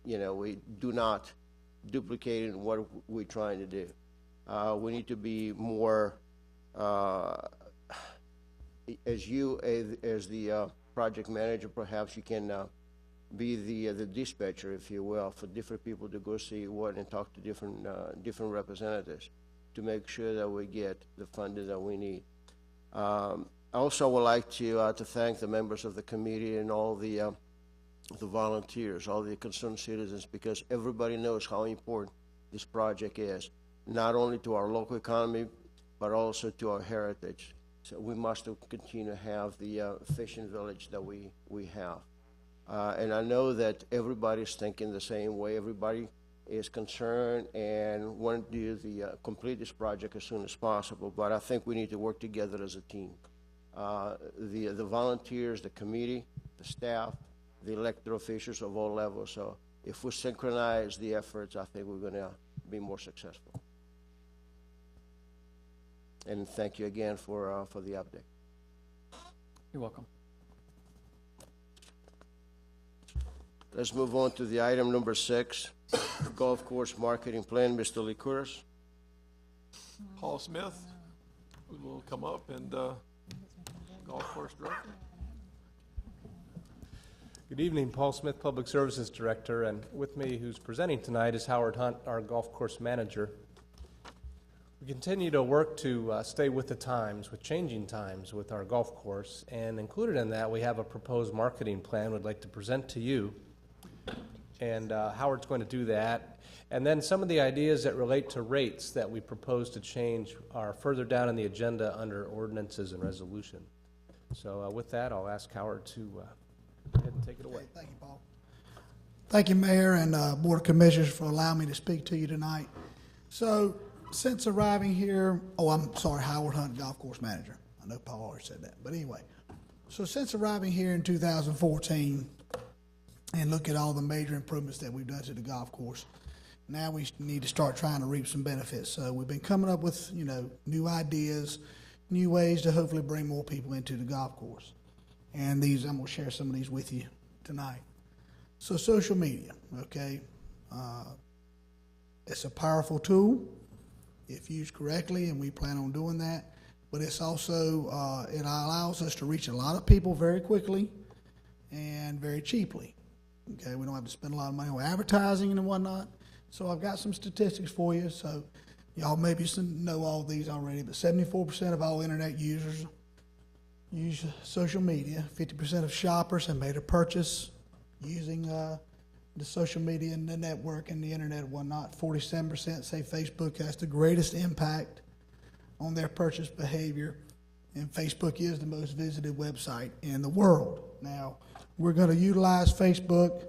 do not duplicate in what we're trying to do. We need to be more, as the project manager, perhaps you can be the dispatcher, if you will, for different people to go see what and talk to different representatives to make sure that we get the funding that we need. I also would like to thank the members of the committee and all the volunteers, all the concerned citizens, because everybody knows how important this project is, not only to our local economy, but also to our heritage. So we must continue to have the fishing village that we have. And I know that everybody's thinking the same way. Everybody is concerned and want to do complete this project as soon as possible. But I think we need to work together as a team. The volunteers, the committee, the staff, the elected officials of all levels. So if we synchronize the efforts, I think we're going to be more successful. And thank you again for the update. You're welcome. Let's move on to the item number 6, golf course marketing plan. Mr. Licouris. Paul Smith will come up and golf course director. Good evening, Paul Smith, Public Services Director, and with me who's presenting tonight is Howard Hunt, our golf course manager. We continue to work to stay with the times, with changing times with our golf course, and included in that we have a proposed marketing plan we'd like to present to you. And Howard's going to do that. And then some of the ideas that relate to rates that we propose to change are further down in the agenda under ordinances and resolution. So with that, I'll ask Howard to go ahead and take it away. Thank you, Paul. Thank you, Mayor and Board of Commissioners, for allowing me to speak to you tonight. So since arriving here, Howard Hunt, Golf Course Manager. I know Paul already said that, but anyway. So since arriving here in 2014 and look at all the major improvements that we've done to the golf course, now we need to start trying to reap some benefits. So we've been coming up with, new ideas, new ways to hopefully bring more people into the golf course. And I'm going to share some of these with you tonight. So social media, okay? It's a powerful tool if used correctly, and we plan on doing that. But it's also, it allows us to reach a lot of people very quickly and very cheaply. Okay, we don't have to spend a lot of money on advertising and whatnot. So I've got some statistics for you. So y'all maybe know all these already, but 74% of all internet users use social media. 50% of shoppers have made a purchase using the social media and the network and the internet and whatnot. 47% say Facebook has the greatest impact on their purchase behavior, and Facebook is the most visited website in the world. Now, we're going to utilize Facebook,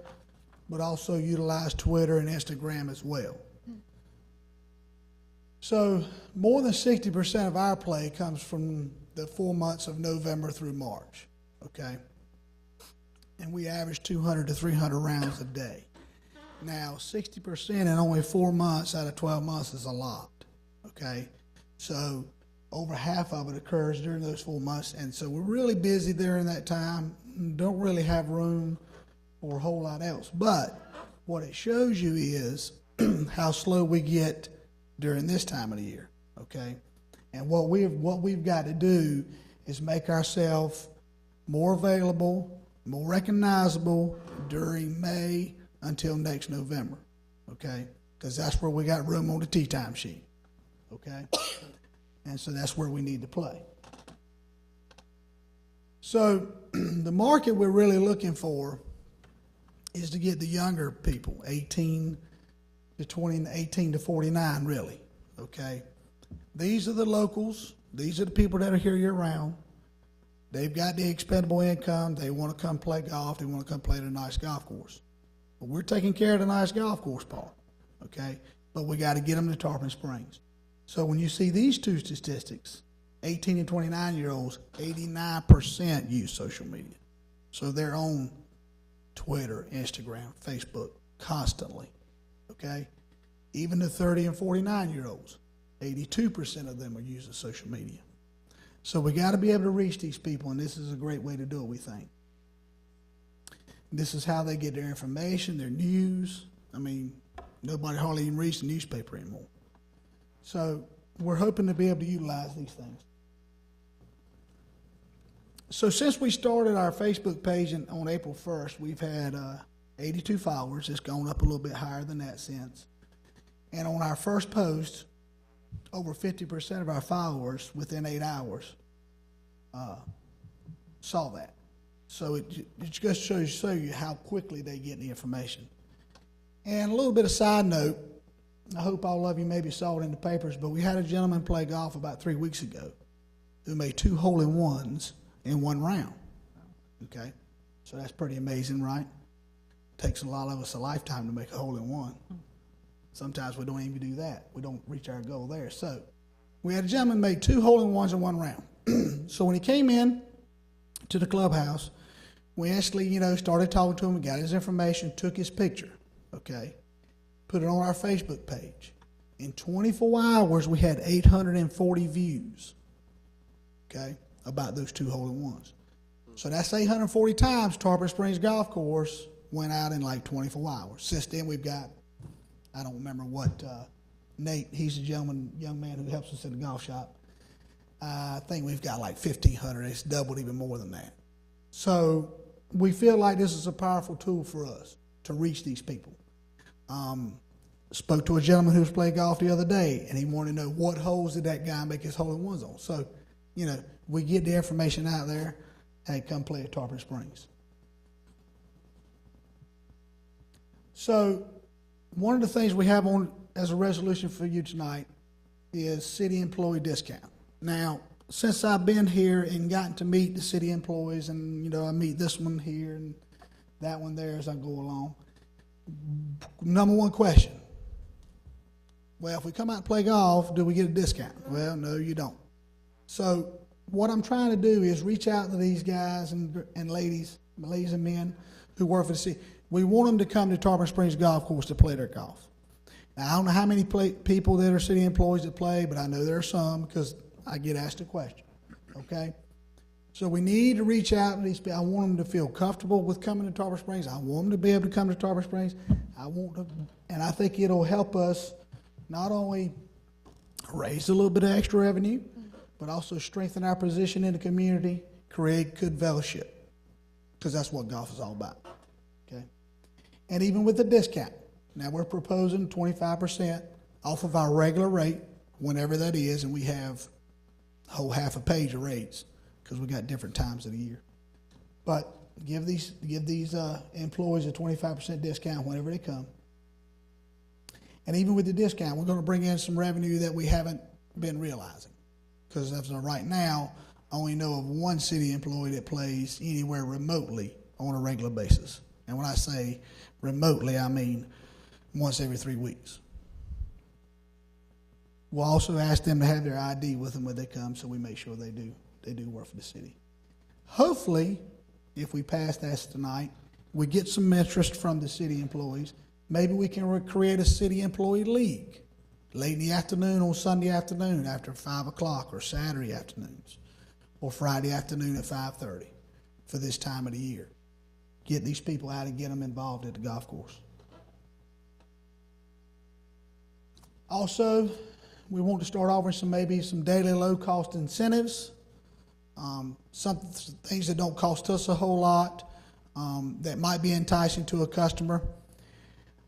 but also utilize Twitter and Instagram as well. So more than 60% of our play comes from the 4 months of November through March, okay? And we average 200 to 300 rounds a day. Now, 60% in only 4 months out of 12 months is a lot, okay? So over half of it occurs during those 4 months, and so we're really busy during that time, don't really have room for a whole lot else. But what it shows you is how slow we get during this time of the year, okay? And what we've got to do is make ourselves more available, more recognizable during May until next November, okay? Because that's where we got room on the tee time sheet, okay? And so that's where we need to play. So the market we're really looking for is to get the younger people, 18 to 49 really, okay? These are the locals. These are the people that are here year-round. They've got the expendable income. They want to come play golf. They want to come play at a nice golf course. But we're taking care of the nice golf course part, okay? But we got to get them to Tarpon Springs. So when you see these two statistics, 18 and 29-year-olds, 89% use social media. So they're on Twitter, Instagram, Facebook constantly, okay? Even the 30 and 49-year-olds, 82% of them are using social media. So we got to be able to reach these people, and this is a great way to do it, we think. This is how they get their information, their news. I mean, nobody hardly even reads the newspaper anymore. So we're hoping to be able to utilize these things. So since we started our Facebook page on April 1st, we've had 82 followers. It's gone up a little bit higher than that since. And on our first post, over 50% of our followers within 8 hours saw that. So it just shows you how quickly they get the information. And a little bit of side note, I hope all of you maybe saw it in the papers, but we had a gentleman play golf about 3 weeks ago who made 2 hole-in-ones in 1 round. Okay? So that's pretty amazing, right? Takes a lot of us a lifetime to make a hole-in-one. Sometimes we don't even do that. We don't reach our goal there. So we had a gentleman made 2 hole-in-ones in 1 round. So when he came in to the clubhouse, we actually, started talking to him, got his information, took his picture, okay, put it on our Facebook page. In 24 hours, we had 840 views, okay, about those 2 hole-in-ones. So that's 840 times Tarpon Springs Golf Course went out in like 24 hours. Since then, we've got, I don't remember what, Nate, he's a young man who helps us in the golf shop. I think we've got like 1,500. It's doubled even more than that. So we feel like this is a powerful tool for us to reach these people. Spoke to a gentleman who was playing golf the other day, and he wanted to know what holes did that guy make his hole-in-ones on. So, we get the information out there. Hey, come play at Tarpon Springs. So one of the things we have on as a resolution for you tonight is city employee discount. Now, since I've been here and gotten to meet the city employees, and I meet this one here and that one there as I go along, number one question: well, if we come out and play golf, do we get a discount? Well, no, you don't. So what I'm trying to do is reach out to these guys and ladies and men who work for the city. We want them to come to Tarpon Springs Golf Course to play their golf. Now, I don't know how many people that are city employees that play, but I know there are some because I get asked a question, okay? So we need to reach out to these people. I want them to feel comfortable with coming to Tarpon Springs. I want them to be able to come to Tarpon Springs. And I think it'll help us not only raise a little bit of extra revenue, but also strengthen our position in the community, create good fellowship, because that's what golf is all about, okay? And even with the discount, now we're proposing 25% off of our regular rate, whenever that is, and we have a whole half a page of rates because we got different times of the year. But give these employees a 25% discount whenever they come. And even with the discount, we're going to bring in some revenue that we haven't been realizing. Because as of right now, I only know of one city employee that plays anywhere remotely on a regular basis. And when I say remotely, I mean once every 3 weeks. We'll also ask them to have their ID with them when they come, so we make sure they do work for the city. Hopefully, if we pass that tonight, we get some interest from the city employees. Maybe we can create a city employee league late in the afternoon on Sunday afternoon after 5 o'clock, or Saturday afternoons, or Friday afternoon at 5:30 for this time of the year. Get these people out and get them involved at the golf course. Also, we want to start offering maybe some daily low-cost incentives, some things that don't cost us a whole lot, that might be enticing to a customer,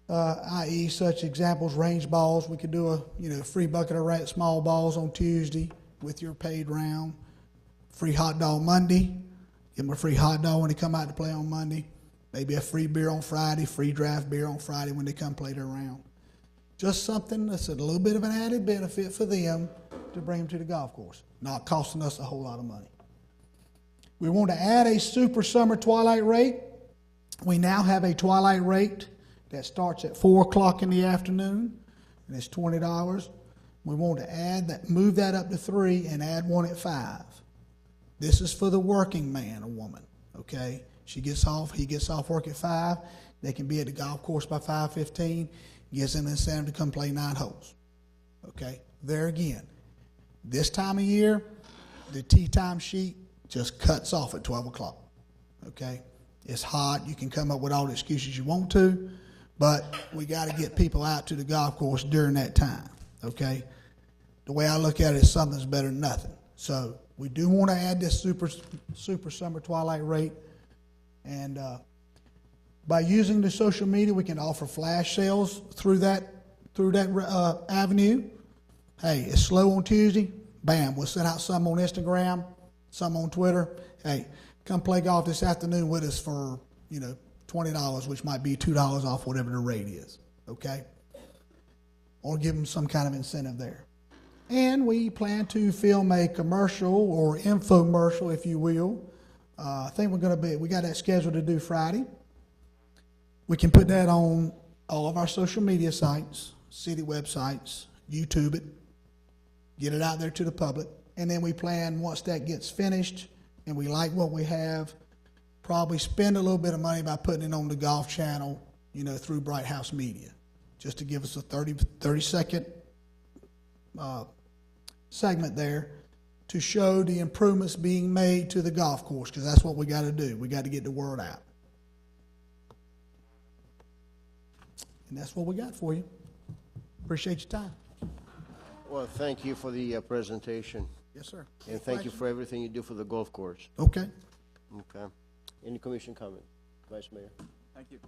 i.e. such examples, range balls. We could do a free bucket of small balls on Tuesday with your paid round, free hot dog Monday, give them a free hot dog when they come out to play on Monday, maybe a free beer on Friday, free draft beer on Friday when they come play their round. Just something that's a little bit of an added benefit for them to bring them to the golf course, not costing us a whole lot of money. We want to add a super summer twilight rate. We now have a twilight rate that starts at 4 o'clock in the afternoon, and it's $20. We want to move that up to 3 and add one at 5. This is for the working man or woman, okay? He gets off work at 5. They can be at the golf course by 5:15. Gives them an incentive to come play 9 holes. Okay? There again, this time of year, the tee time sheet just cuts off at 12 o'clock. Okay? It's hot. You can come up with all the excuses you want to, but we got to get people out to the golf course during that time. Okay? The way I look at it is something's better than nothing. So we do want to add this super summer twilight rate, and by using the social media, we can offer flash sales through that avenue. Hey, it's slow on Tuesday. Bam, we'll send out some on Instagram, some on Twitter. Hey, come play golf this afternoon with us for $20, which might be $2 off whatever the rate is. Okay. or give them some kind of incentive there. And we plan to film a commercial or infomercial, if you will. I think we got that scheduled to do Friday. We can put that on all of our social media sites, city websites, YouTube it, get it out there to the public. And then we plan, once that gets finished and we like what we have, probably spend a little bit of money by putting it on the Golf Channel, through Bright House Media, just to give us a 30-second segment there to show the improvements being made to the golf course, because that's what we got to do. We got to get the word out. And that's what we got for you. Appreciate your time. Well, thank you for the presentation. Yes, sir. And thank you for everything you do for the golf course. Okay. Okay. Any commission comment? Vice Mayor. Thank you.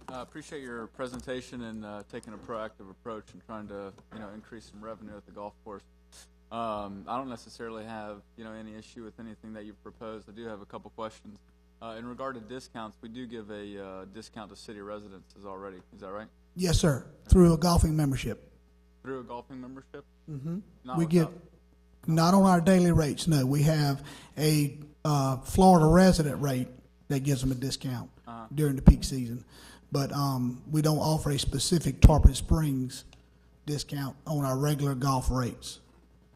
Appreciate your presentation and taking a proactive approach and trying to, increase some revenue at the golf course. I don't necessarily have, any issue with anything that you've proposed. I do have a couple questions. In regard to discounts, we do give a discount to city residences already. Is that right? Yes, sir. Through a golfing membership. Through a golfing membership? Mm-hmm. We give, not on our daily rates, no. We have a Florida resident rate that gives them a discount during the peak season. But we don't offer a specific Tarpon Springs discount on our regular golf rates.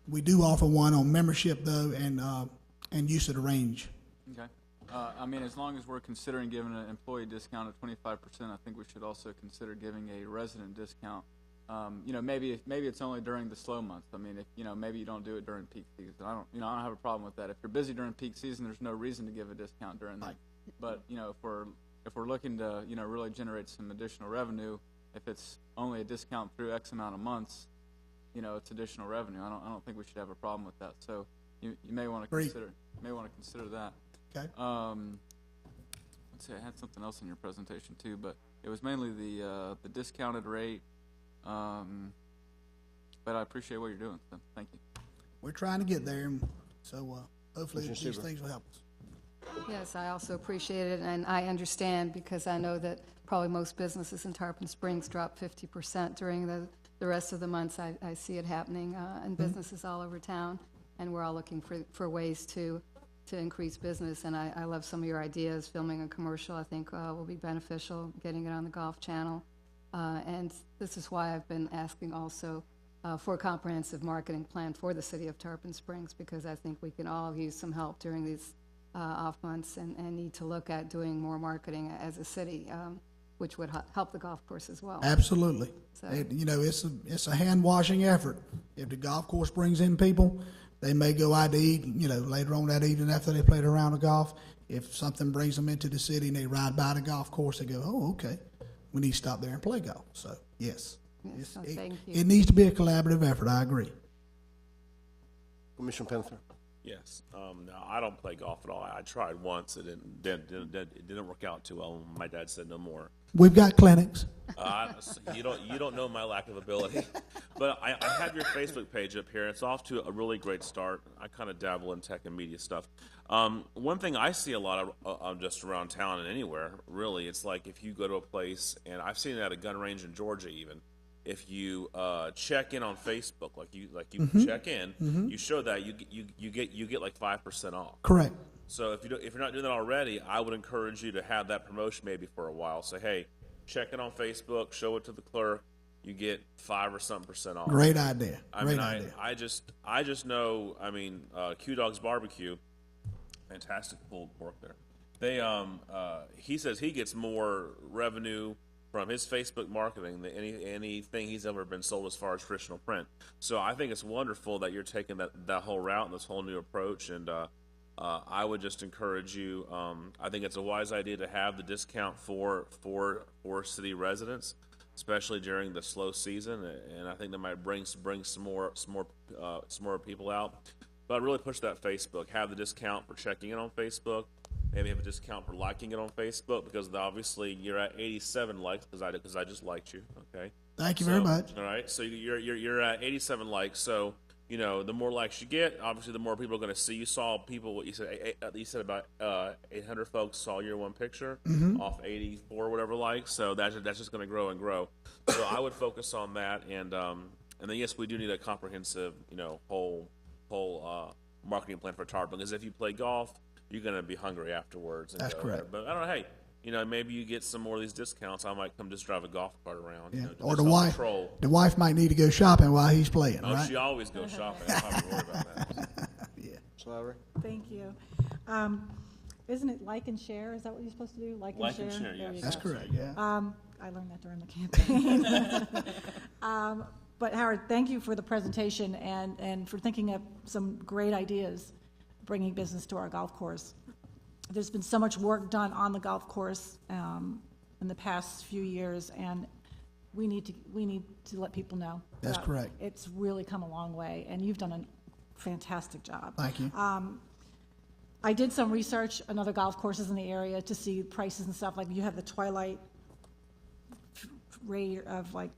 We do offer one on membership, though, and use of the range. Okay. As long as we're considering giving an employee discount of 25%, I think we should also consider giving a resident discount. Maybe it's only during the slow months. Maybe you don't do it during peak season. I don't have a problem with that. If you're busy during peak season, there's no reason to give a discount during that. But if we're looking to really generate some additional revenue, if it's only a discount through X amount of months, it's additional revenue. I don't think we should have a problem with that. So you may want to consider that. Okay. Let's see, I had something else in your presentation too, but it was mainly the discounted rate. But I appreciate what you're doing. So thank you. We're trying to get there, so hopefully these things will help us. Yes, I also appreciate it, and I understand because I know that probably most businesses in Tarpon Springs drop 50% during the rest of the months. I see it happening in businesses all over town, and we're all looking for ways to increase business. And I love some of your ideas. Filming a commercial, I think, will be beneficial, getting it on the Golf Channel. And this is why I've been asking also for a comprehensive marketing plan for the city of Tarpon Springs, because I think we can all use some help during these off months and need to look at doing more marketing as a city, which would help the golf course as well. Absolutely. So. It's a hand-washing effort. If the golf course brings in people, they may go out to eat, later on that evening after they played a round of golf. If something brings them into the city and they ride by the golf course, they go, oh, okay, we need to stop there and play golf. So, yes. Thank you. It needs to be a collaborative effort. I agree. Commissioner Panther. Yes. No, I don't play golf at all. I tried once. It didn't work out too well. My dad said no more. We've got clinics. You don't know my lack of ability. But I have your Facebook page up here. It's off to a really great start. I kind of dabble in tech and media stuff. One thing I see a lot of just around town and anywhere, really, it's like if you go to a place, and I've seen it at a gun range in Georgia even, if you check in on Facebook, like you check in, you show that you get like 5% off. Correct. So if you're not doing that already, I would encourage you to have that promotion maybe for a while. Say, hey, check it on Facebook, show it to the clerk, you get 5 or something % off. Great idea. I just know. Q Dog's Barbecue, fantastic pulled pork there. They he says he gets more revenue from his Facebook marketing than anything he's ever been sold as far as traditional print. So I think it's wonderful that you're taking that whole route and this whole new approach. And I would just encourage you. I think it's a wise idea to have the discount for city residents, especially during the slow season. And I think that might bring some more people out. But really push that Facebook. Have the discount for checking in on Facebook. Maybe have a discount for liking it on Facebook, because obviously you're at 87 likes because I just liked you. Okay. Thank you very much. All right. So you're at 87 likes. So you know, the more likes you get, obviously the more people are going to see. You saw people, what you said about 800 folks saw your one picture off 84 whatever likes. So that's just going to grow and grow. So I would focus on that, and then yes, we do need a comprehensive, you know, whole marketing plan for Tarpon, because if you play golf, you're going to be hungry afterwards. That's correct. But I don't know, hey, you know, maybe you get some more of these discounts. I might come just drive a golf cart around. Yeah. You know, Or just on patrol. the wife might need to go shopping while he's playing, Oh, right? she always goes shopping. I don't have to worry about that. Yeah. Slavery? Thank you. Isn't it like and share? Is that what you're supposed to do? Like and share? Share, There yes. you That's go. correct, yeah. I learned that during the campaign. But Howard, thank you for the presentation and for thinking of some great ideas, bringing business to our golf course. There's been so much work done on the golf course in the past few years, and we need to let people know. That's correct. It's really come a long way, and you've done a fantastic job. Thank you. I did some research on other golf courses in the area to see prices and stuff. Like, you have the Twilight rate of, like,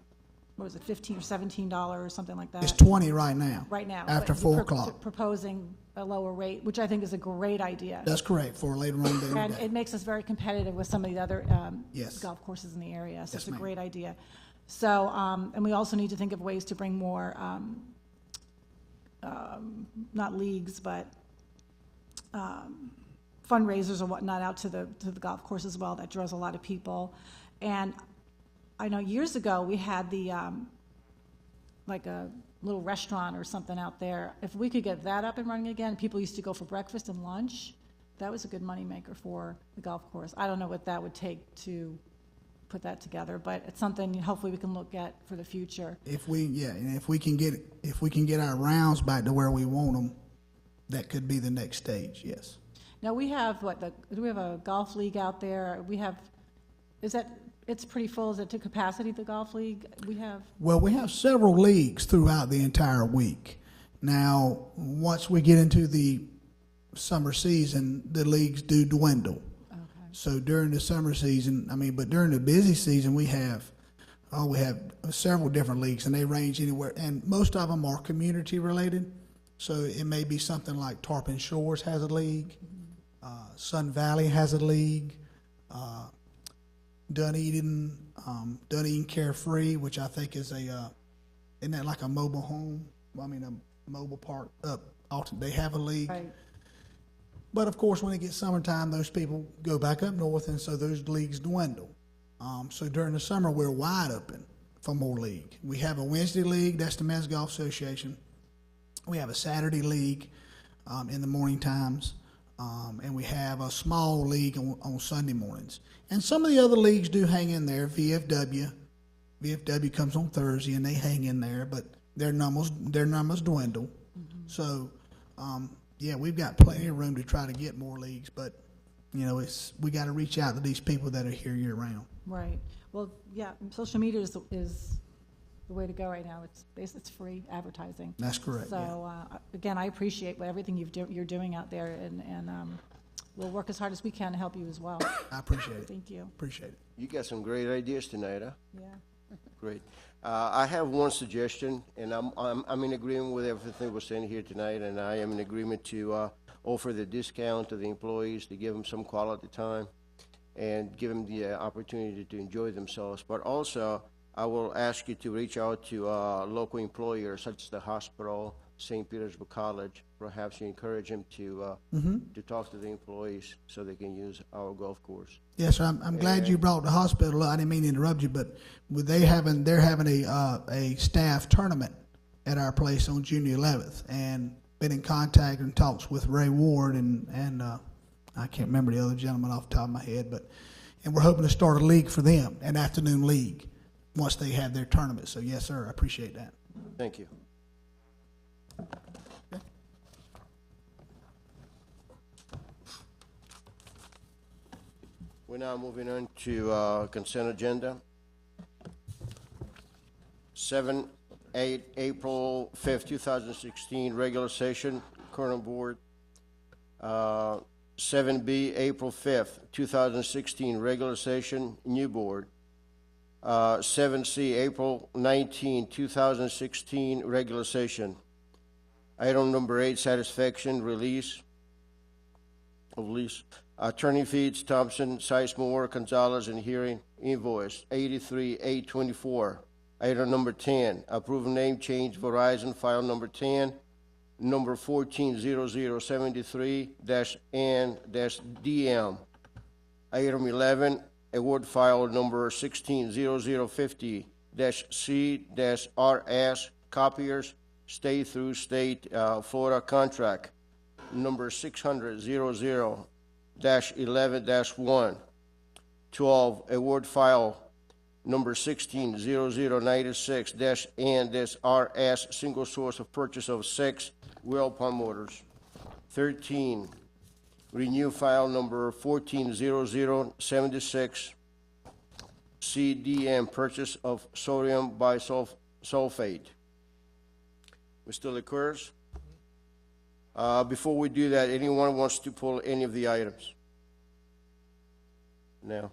what was it, $15 or $17 or something like that? It's 20 right now. Right now. After but 4 o'clock. Proposing a lower rate, which I think is a great idea. That's correct, for later on in the And day. it makes us very competitive with some of the other Yes. golf courses in the area. So Yes, it's a ma'am. great idea. So, and we also need to think of ways to bring more, not leagues, but fundraisers or whatnot out to the golf course as well. That draws a lot of people. And I know years ago we had the like a little restaurant or something out there. If we could get that up and running again, people used to go for breakfast and lunch. That was a good moneymaker for the golf course. I don't know what that would take to put that together, but it's something hopefully we can look at for the future. And if we can get our rounds back to where we want them, that could be the next stage. Yes. Now we have do we have a golf league out there? It's pretty full. Is it to capacity, the golf league? We have several leagues throughout the entire week. Now, once we get into the summer season, the leagues do dwindle. Okay. So during the summer season, but during the busy season, we have several different leagues, and they range anywhere, and most of them are community related. So it may be something like Tarpon Shores has a league, Sun Valley has a league, Dunedin Carefree, which I think is isn't that like a mobile home? A mobile park up. They have a league. Right. But of course, when it gets summertime, those people go back up north, and so those leagues dwindle. So during the summer, we're wide open for more league. We have a Wednesday league, that's the Men's Golf Association. We have a Saturday league in the morning times, and we have a small league on Sunday mornings. And some of the other leagues do hang in there. VFW comes on Thursday, and they hang in there, but their numbers dwindle. Mm-hmm. So, we've got plenty of room to try to get more leagues, but we got to reach out to these people that are here year round. Right. Well, yeah, social media is the way to go right now. It's free advertising. That's correct. So again, I appreciate everything you're doing out there, and we'll work as hard as we can to help you as well. I appreciate it. Thank you. Appreciate it. You got some great ideas tonight, huh? Yeah. Great. I have one suggestion, and I'm in agreement with everything we're saying here tonight, and I am in agreement to offer the discount to the employees, to give them some quality time and give them the opportunity to enjoy themselves. But also, I will ask you to reach out to local employers such as the hospital, St. Petersburg College. Perhaps you encourage them to talk to the employees so they can use our golf course. Yes, sir. I'm glad you brought the hospital up. I didn't mean to interrupt you, but they're having a staff tournament at our place on June 11th, and been in contact and talks with Ray Ward and I can't remember the other gentleman off the top of my head, and we're hoping to start a league for them, an afternoon league, once they have their tournament. So yes, sir, I appreciate that. Thank you. We're now moving on to consent agenda. 7-8, April 5th, 2016, regular session, current board. 7B, April 5th, 2016, regular session, new board. 7C, April 19, 2016, regular session. Item number 8, satisfaction, release of lease. Attorney fees, Thompson, Sizemore, Gonzalez, and hearing invoice 83,824. Item number 10, approve name change Verizon, file number 10, number 140073-N-DM. Item 11, award file number 160050-C-RS, copiers, state through state, Florida contract, number 600-00-11-1. 12, award file number 160096-N-RS, single source of purchase of 6 wheel pump motors. 13, renew file number 140076, CDM, purchase of sodium bisulfate. Mr. Liqueurs? Before we do that, anyone wants to pull any of the items? No.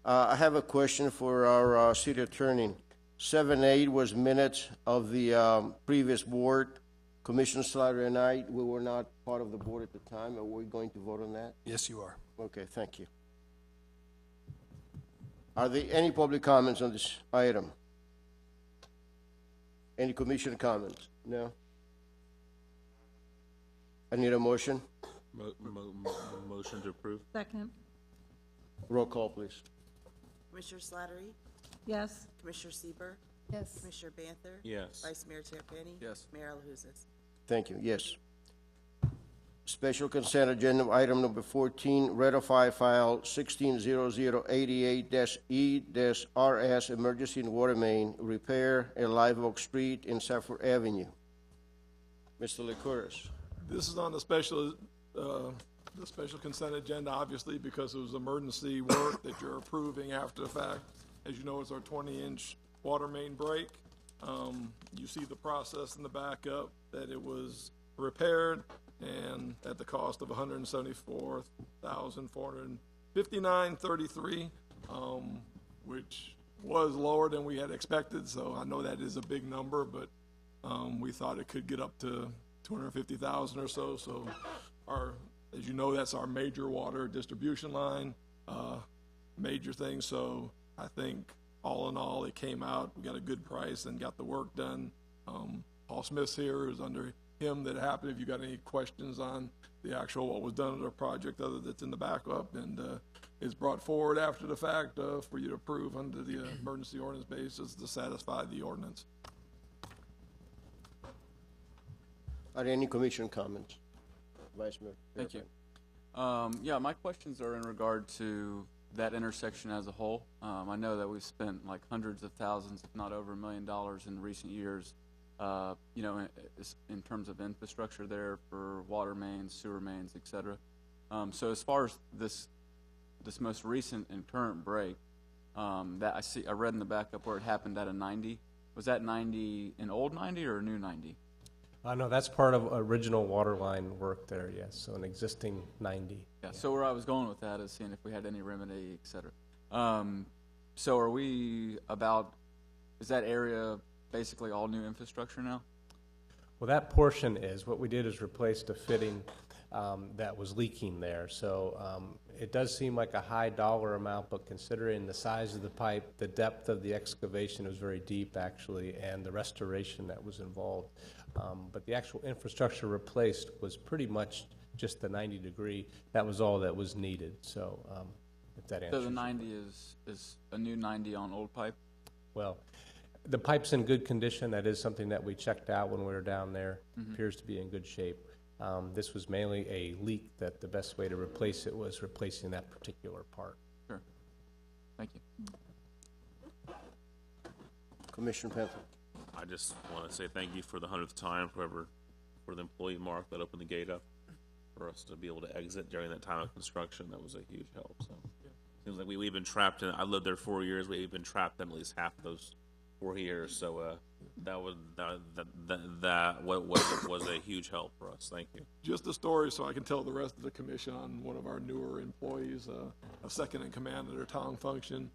I have a question for our city attorney. 7-8 was minutes of the previous board. Commissioner Slider and I, we were not part of the board at the time. Are we going to vote on that? Yes, you are. Okay, thank you. Are there any public comments on this item? Any commission comments? No? I need a motion. Motion to approve. Second. Roll call, please. Commissioner Slattery? Yes. Commissioner Sieber, Yes. Commissioner Banther? Yes. Vice Mayor Terapany? Yes. Mayor Alahouzes? Thank you, yes. Special consent agenda item number 14, ratify file 160088-E-RS, emergency in water main, repair at Live Oak Street and Safford Avenue. Mr. Liqueurs. This is on the special consent agenda, obviously, because it was emergency work that you're approving after the fact. As you know, it's our 20-inch water main break. You see the process in the backup, that it was repaired and at the cost of $174,459.33, which was lower than we had expected. So I know that is a big number, but we thought it could get up to $250,000 or so. So as you know, that's our major water distribution line, major thing. So I think all in all, it came out. We got a good price and got the work done. Paul Smith's here. Is under him that happened. If you got any questions on the actual what was done on the project, other that's in the backup, and is brought forward after the fact for you to approve under the emergency ordinance basis to satisfy the ordinance. Are there any commission comments? Vice Mayor. Thank you. Yeah, my questions are in regard to that intersection as a whole. I know that we've spent like hundreds of thousands, if not over $1 million in recent years, you know, in terms of infrastructure there for water mains, sewer mains, et cetera. So as far as this most recent and current break, that I read in the backup where it happened at a 90. Was that 90 an old 90 or a new 90? No, that's part of original water line work there, yes, so an existing 90. Yeah, so where I was going with that is seeing if we had any remedy, et cetera. So are we is that area basically all new infrastructure now? Well, that portion is. What we did is replaced a fitting that was leaking there. So it does seem like a high dollar amount, but considering the size of the pipe, the depth of the excavation was very deep, actually, and the restoration that was involved. But the actual infrastructure replaced was pretty much just the 90 degree. That was all that was needed. So if that answers. So the 90 is a new 90 on old pipe? Well, the pipe's in good condition. That is something that we checked out when we were down there. Mm-hmm. Appears to be in good shape. This was mainly a leak that the best way to replace it was replacing that particular part. Sure. Thank you. Commissioner Panther. I just want to say thank you for the 100th time for the employee mark that opened the gate up for us to be able to exit during that time of construction. That was a huge help. So seems like we've been trapped in. I lived there 4 years. We've been trapped in at least half of those 4 years. So that was a huge help for us. Thank you. Just a story so I can tell the rest of the commission on one of our newer employees, a second in command of their town function.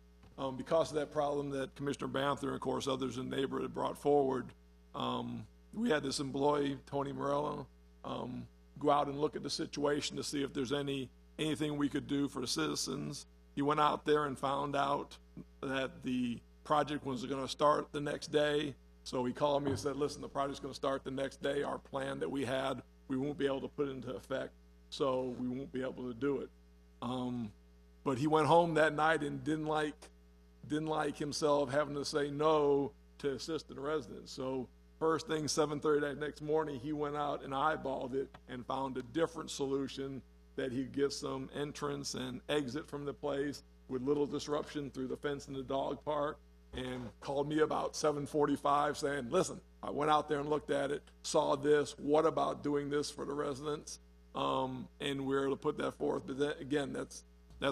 Because of that problem that Commissioner Banther and, of course, others in the neighborhood brought forward, we had this employee, Tony Morello, go out and look at the situation to see if there's anything we could do for the citizens. He went out there and found out that the project was going to start the next day. So he called me and said, listen, the project's going to start the next day. Our plan that we had, we won't be able to put into effect, so we won't be able to do it. But he went home that night and didn't like himself having to say no to assistant residents. So first thing, 7:30 that next morning, he went out and eyeballed it and found a different solution that he'd get some entrance and exit from the place with little disruption through the fence in the dog park, and called me about 7:45 saying, listen, I went out there and looked at it, saw this, what about doing this for the residents? And we're able to put that forth. But then, again, that's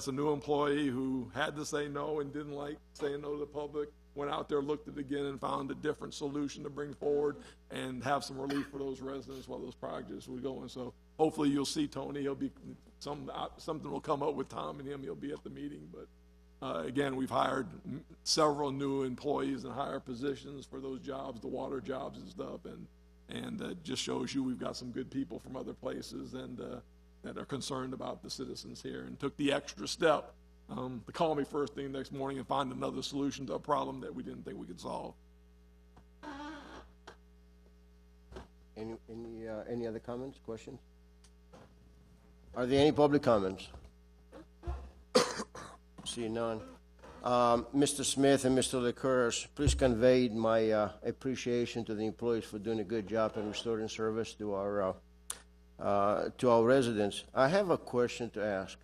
a new employee who had to say no and didn't like saying no to the public, went out there, looked at it again, and found a different solution to bring forward and have some relief for those residents while those projects were going. So hopefully you'll see Tony. He'll be something will come up with Tom and him. He'll be at the meeting. But again, we've hired several new employees in higher positions for those jobs, the water jobs and stuff, and that just shows you we've got some good people from other places and that are concerned about the citizens here, and took the extra step to call me first thing next morning and find another solution to a problem that we didn't think we could solve. Any other comments, questions? Are there any public comments? See none. Mr. Smith and Mr. LeCours, please convey my appreciation to the employees for doing a good job in restoring service to our residents. I have a question to ask.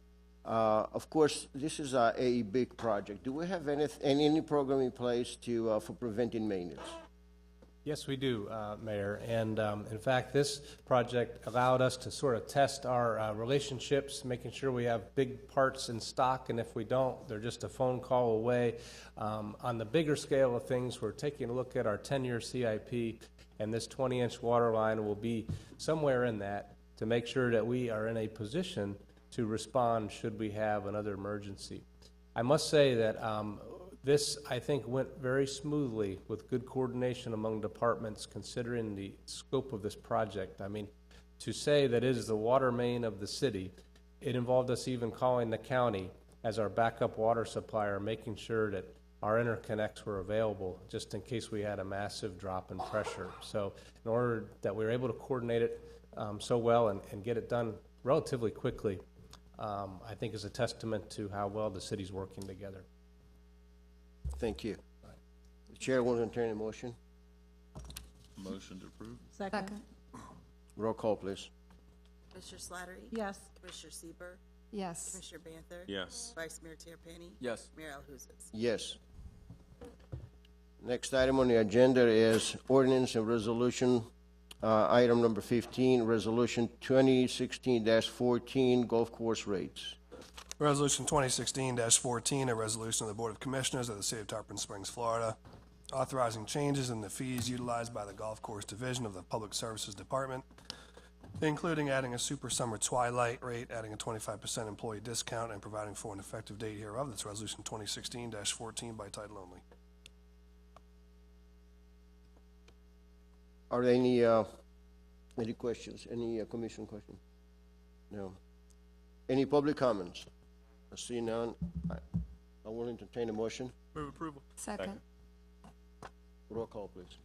Of course, this is a big project. Do we have any program in place for preventing maintenance? Yes, we do, Mayor. And in fact, this project allowed us to sort of test our relationships, making sure we have big parts in stock, and if we don't, they're just a phone call away. On the bigger scale of things, we're taking a look at our 10-year CIP, and this 20-inch water line will be somewhere in that to make sure that we are in a position to respond should we have another emergency. I must say that this, I think, went very smoothly with good coordination among departments considering the scope of this project. I mean, to say that it is the water main of the city, it involved us even calling the county as our backup water supplier, making sure that our interconnects were available just in case we had a massive drop in pressure. So in order that we were able to coordinate it so well and get it done relatively quickly, I think is a testament to how well the city's working together. Thank you. The chair will entertain a motion. Motion to approve. Second. Roll call, please. Commissioner Slattery? Yes. Commissioner Sieber, Yes. Commissioner Banther? Yes. Vice Mayor Terapany? Yes. Mayor Alhouzes? Yes. Next item on the agenda is ordinance and resolution, item number 15, resolution 2016-14, golf course rates. Resolution 2016-14, a resolution of the Board of Commissioners of the City of Tarpon Springs, Florida, authorizing changes in the fees utilized by the Golf Course Division of the Public Services Department, including adding a super summer twilight rate, adding a 25% employee discount, and providing for an effective date hereof. That's Resolution 2016-14 by title only. Are there any questions? Any commission questions? No. Any public comments? I see none. I will entertain a motion. Move approval. Second. Roll call, please.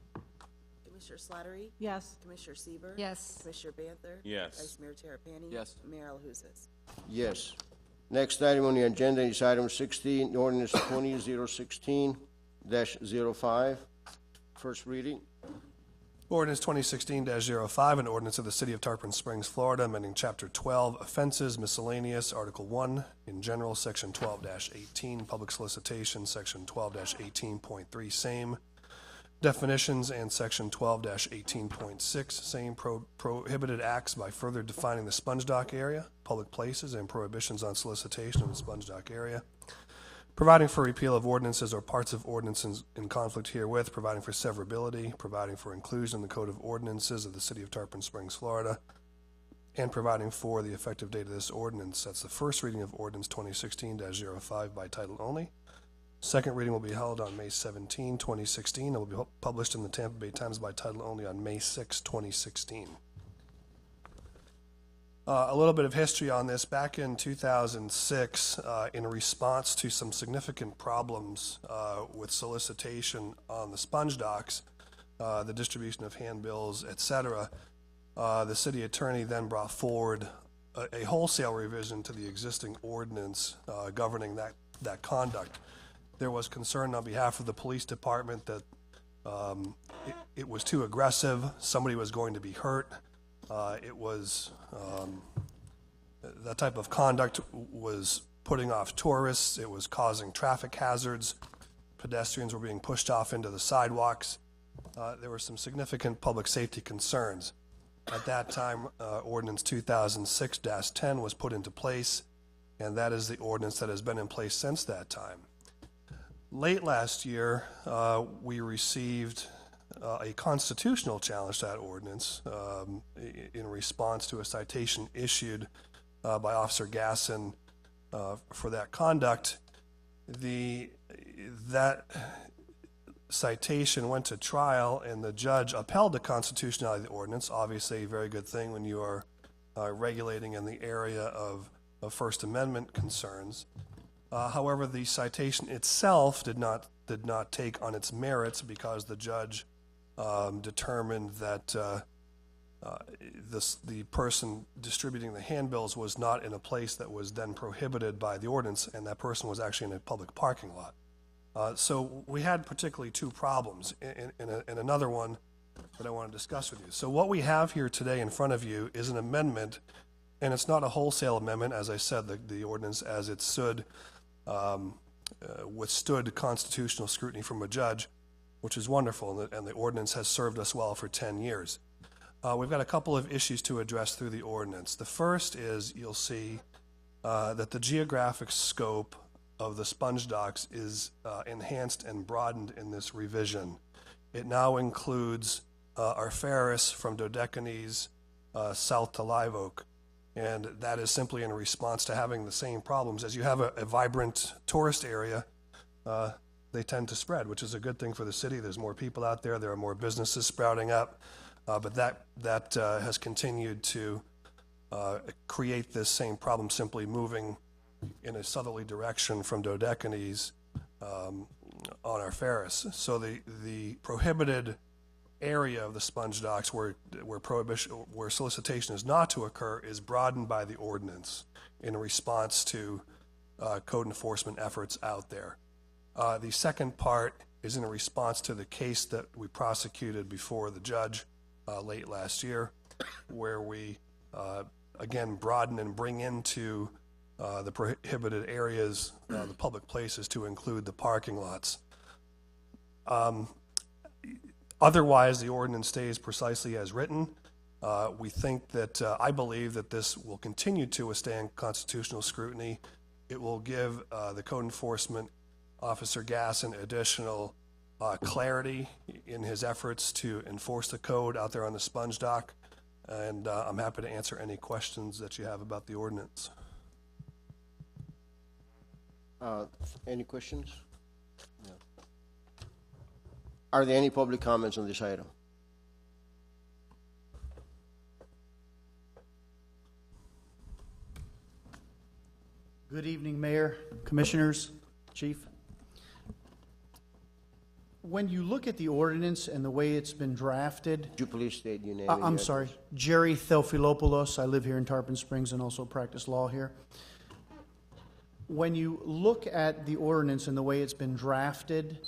Commissioner Slattery? Yes. Commissioner Sieber, Yes. Commissioner Banther? Yes. Vice Mayor Terapany? Yes. Mayor Alhouzes? Yes. Next item on the agenda is item 16, ordinance 2016-05. First reading. Ordinance 2016-05, an ordinance of the City of Tarpon Springs, Florida, amending Chapter 12, Offenses, Miscellaneous, Article 1, in general, Section 12-18, Public Solicitation, Section 12-18.3, same definitions, and Section 12-18.6, same prohibited acts by further defining the sponge dock area, public places, and prohibitions on solicitation of the sponge dock area, providing for repeal of ordinances or parts of ordinances in conflict herewith, providing for severability, providing for inclusion in the Code of Ordinances of the City of Tarpon Springs, Florida, and providing for the effective date of this ordinance. That's the first reading of Ordinance 2016-05 by title only. Second reading will be held on May 17, 2016, and will be published in the Tampa Bay Times by title only on May 6, 2016. A little bit of history on this. Back in 2006, in response to some significant problems with solicitation on the sponge docks, the distribution of handbills, etc., the city attorney then brought forward a wholesale revision to the existing ordinance governing that conduct. There was concern on behalf of the police department that it was too aggressive, somebody was going to be hurt. It was that type of conduct was putting off tourists, it was causing traffic hazards, pedestrians were being pushed off into the sidewalks. There were some significant public safety concerns. At that time, Ordinance 2006-10 was put into place, and that is the ordinance that has been in place since that time. Late last year, we received a constitutional challenge to that ordinance in response to a citation issued by Officer Gasson for that conduct. That citation went to trial, and the judge upheld the constitutionality of the ordinance, obviously a very good thing when you are regulating in the area of First Amendment concerns. However, the citation itself did not take on its merits because the judge determined that the person distributing the handbills was not in a place that was then prohibited by the ordinance, and that person was actually in a public parking lot. So we had particularly two problems, and another one that I want to discuss with you. So what we have here today in front of you is an amendment, and it's not a wholesale amendment. As I said, the ordinance as it stood withstood constitutional scrutiny from a judge, which is wonderful, and the ordinance has served us well for 10 years. We've got a couple of issues to address through the ordinance. The first is you'll see that the geographic scope of the sponge docks is enhanced and broadened in this revision. It now includes Arferis from Dodecanese south to Live Oak, and that is simply in response to having the same problems. As you have a vibrant tourist area, they tend to spread, which is a good thing for the city. There's more people out there, there are more businesses sprouting up, but that has continued to create this same problem, simply moving in a southerly direction from Dodecanese on Arferis. So the prohibited area of the sponge docks where solicitation is not to occur is broadened by the ordinance in response to code enforcement efforts out there. The second part is in response to the case that we prosecuted before the judge late last year, where we again broaden and bring into the prohibited areas, the public places, to include the parking lots. Otherwise, the ordinance stays precisely as written. We think that, I believe that this will continue to withstand constitutional scrutiny. It will give the code enforcement officer Gasson additional clarity in his efforts to enforce the code out there on the sponge dock. And I'm happy to answer any questions that you have about the ordinance. Any questions? No. Are there any public comments on this item? Good evening, Mayor, Commissioners, Chief. When you look at the ordinance and the way it's been drafted... Could you please state your name? I'm sorry, Jerry Theophilopoulos. I live here in Tarpon Springs and also practice law here. When you look at the ordinance and the way it's been drafted,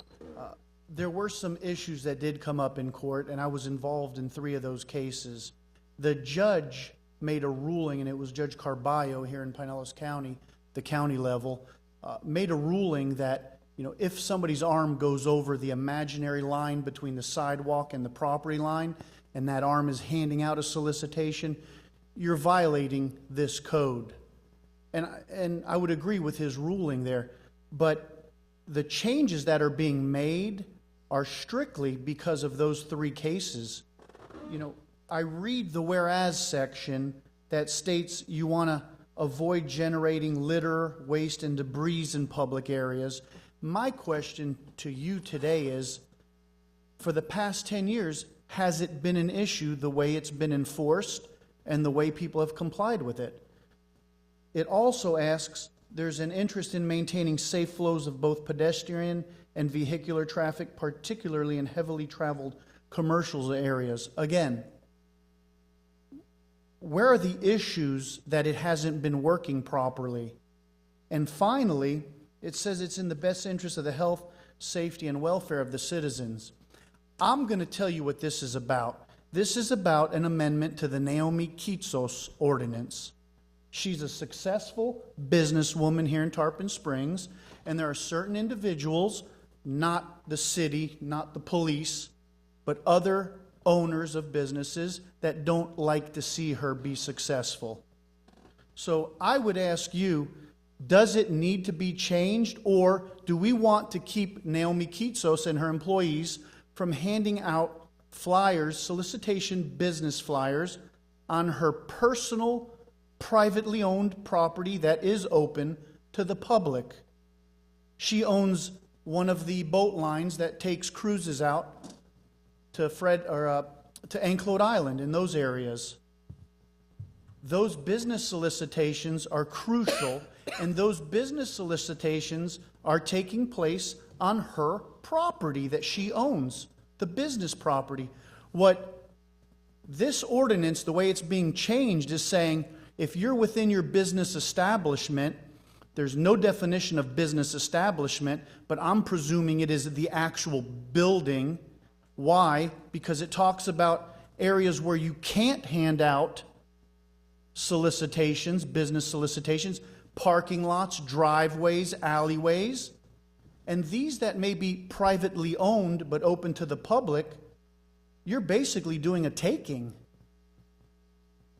there were some issues that did come up in court, and I was involved in 3 of those cases. The judge made a ruling, and it was Judge Carballo here in Pinellas County, the county level, made a ruling that, you know, if somebody's arm goes over the imaginary line between the sidewalk and the property line, and that arm is handing out a solicitation, you're violating this code. And I would agree with his ruling there, but the changes that are being made are strictly because of those 3 cases. You know, I read the whereas section that states you want to avoid generating litter, waste, and debris in public areas. My question to you today is, for the past 10 years, has it been an issue the way it's been enforced and the way people have complied with it? It also asks, there's an interest in maintaining safe flows of both pedestrian and vehicular traffic, particularly in heavily traveled commercial areas. Again, where are the issues that it hasn't been working properly? And finally, it says it's in the best interest of the health, safety, and welfare of the citizens. I'm going to tell you what this is about. This is about an amendment to the Naomi Kitsos ordinance. She's a successful businesswoman here in Tarpon Springs, and there are certain individuals, not the city, not the police, but other owners of businesses that don't like to see her be successful. So I would ask you, does it need to be changed, or do we want to keep Naomi Kitsos and her employees from handing out flyers, solicitation business flyers, on her personal, privately owned property that is open to the public? She owns one of the boat lines that takes cruises out to to Anclote Island in those areas. Those business solicitations are crucial, and those business solicitations are taking place on her property that she owns, the business property. What this ordinance, the way it's being changed, is saying if you're within your business establishment, there's no definition of business establishment, but I'm presuming it is the actual building. Why? Because it talks about areas where you can't hand out solicitations, business solicitations, parking lots, driveways, alleyways. And these that may be privately owned but open to the public, you're basically doing a taking.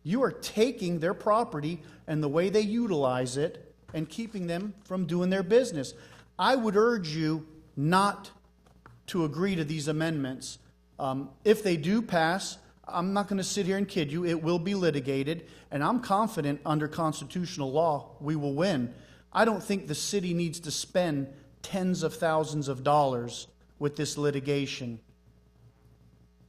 You are taking their property and the way they utilize it and keeping them from doing their business. I would urge you not to agree to these amendments. If they do pass, I'm not going to sit here and kid you. It will be litigated, and I'm confident under constitutional law we will win. I don't think the city needs to spend tens of thousands of dollars with this litigation.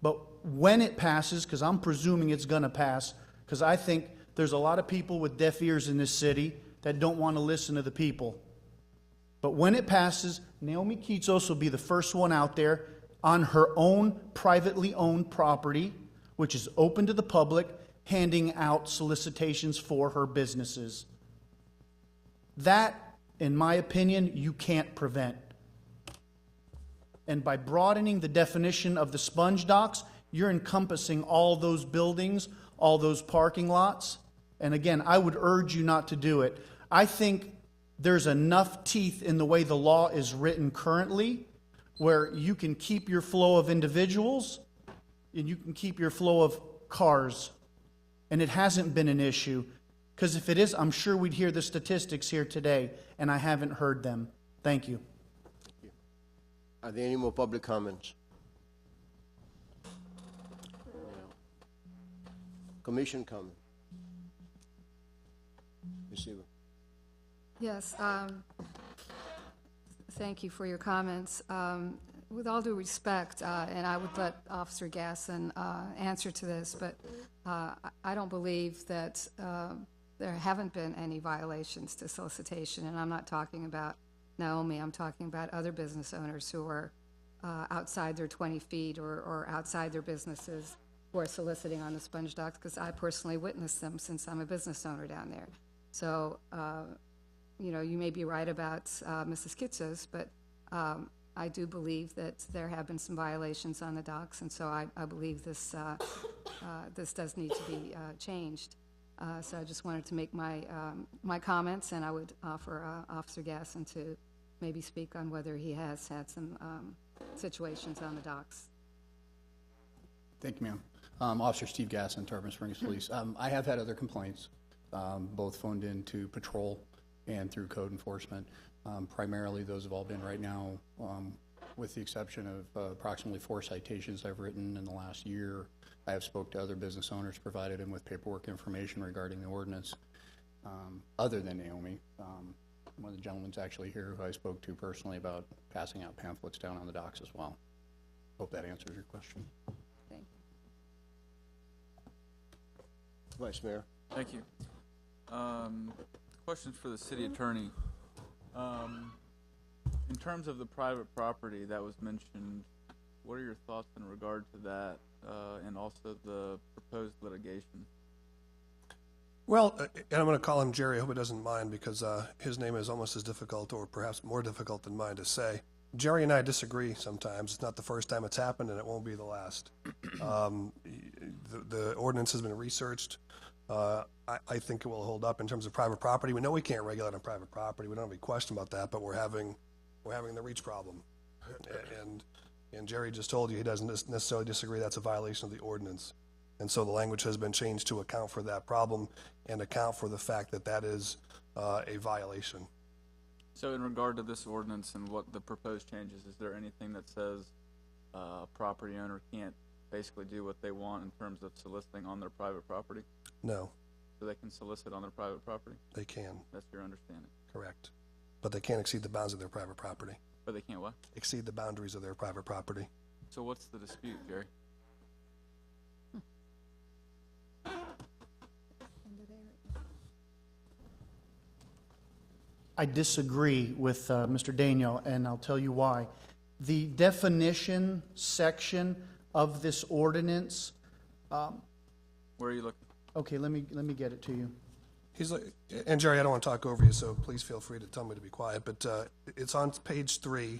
But when it passes, because I'm presuming it's going to pass, because I think there's a lot of people with deaf ears in this city that don't want to listen to the people. But when it passes, Naomi Kitsos will be the first one out there on her own privately owned property, which is open to the public, handing out solicitations for her businesses. That, in my opinion, you can't prevent. And by broadening the definition of the sponge docks, you're encompassing all those buildings, all those parking lots. And again, I would urge you not to do it. I think there's enough teeth in the way the law is written currently where you can keep your flow of individuals and you can keep your flow of cars. And it hasn't been an issue. Because if it is, I'm sure we'd hear the statistics here today, and I haven't heard them. Thank you. Are there any more public comments? Commission comment. Ms. Seaver. Yes, thank you for your comments. With all due respect, and I would let Officer Gasson answer to this, but I don't believe that there haven't been any violations to solicitation, and I'm not talking about Naomi, I'm talking about other business owners who are outside their 20 feet or outside their businesses who are soliciting on the sponge docks, because I personally witnessed them since I'm a business owner down there. So, you may be right about Mrs. Kitsos, but I do believe that there have been some violations on the docks, and so I believe this this does need to be changed. So I just wanted to make my comments, and I would offer Officer Gasson to maybe speak on whether he has had some situations on the docks. Thank you, ma'am. Officer Steve Gasson, Tarpon Springs Police. I have had other complaints, both phoned in to patrol and through code enforcement. Primarily, those have all been right now, with the exception of approximately 4 citations I've written in the last year. I have spoke to other business owners, provided them with paperwork information regarding the ordinance. Other than Naomi, one of the gentlemen's actually here who I spoke to personally about passing out pamphlets down on the docks as well. Hope that answers your question. Thank you. Vice Mayor. Thank you. Questions for the city attorney. In terms of the private property that was mentioned, what are your thoughts in regard to that, and also the proposed litigation? Well, and I'm going to call him Jerry. I hope he doesn't mind because his name is almost as difficult or perhaps more difficult than mine to say. Jerry and I disagree sometimes. It's not the first time it's happened, and it won't be the last. The ordinance has been researched. I think it will hold up in terms of private property. We know we can't regulate on private property. We don't have any question about that, but we're having the reach problem. And Jerry just told you he doesn't necessarily disagree that's a violation of the ordinance. And so the language has been changed to account for that problem and account for the fact that that is a violation. So in regard to this ordinance and what the proposed changes, is there anything that says a property owner can't basically do what they want in terms of soliciting on their private property? No. So they can solicit on their private property? They can. That's your understanding? Correct. But they can't exceed the bounds of their private property. But they can't what? Exceed the boundaries of their private property. So what's the dispute, Jerry? I disagree with Mr. Daniel, and I'll tell you why. The definition section of this ordinance. Where are you looking? Okay, let me get it to you. He's like, and Jerry, I don't want to talk over you, so please feel free to tell me to be quiet. But it's on page 3,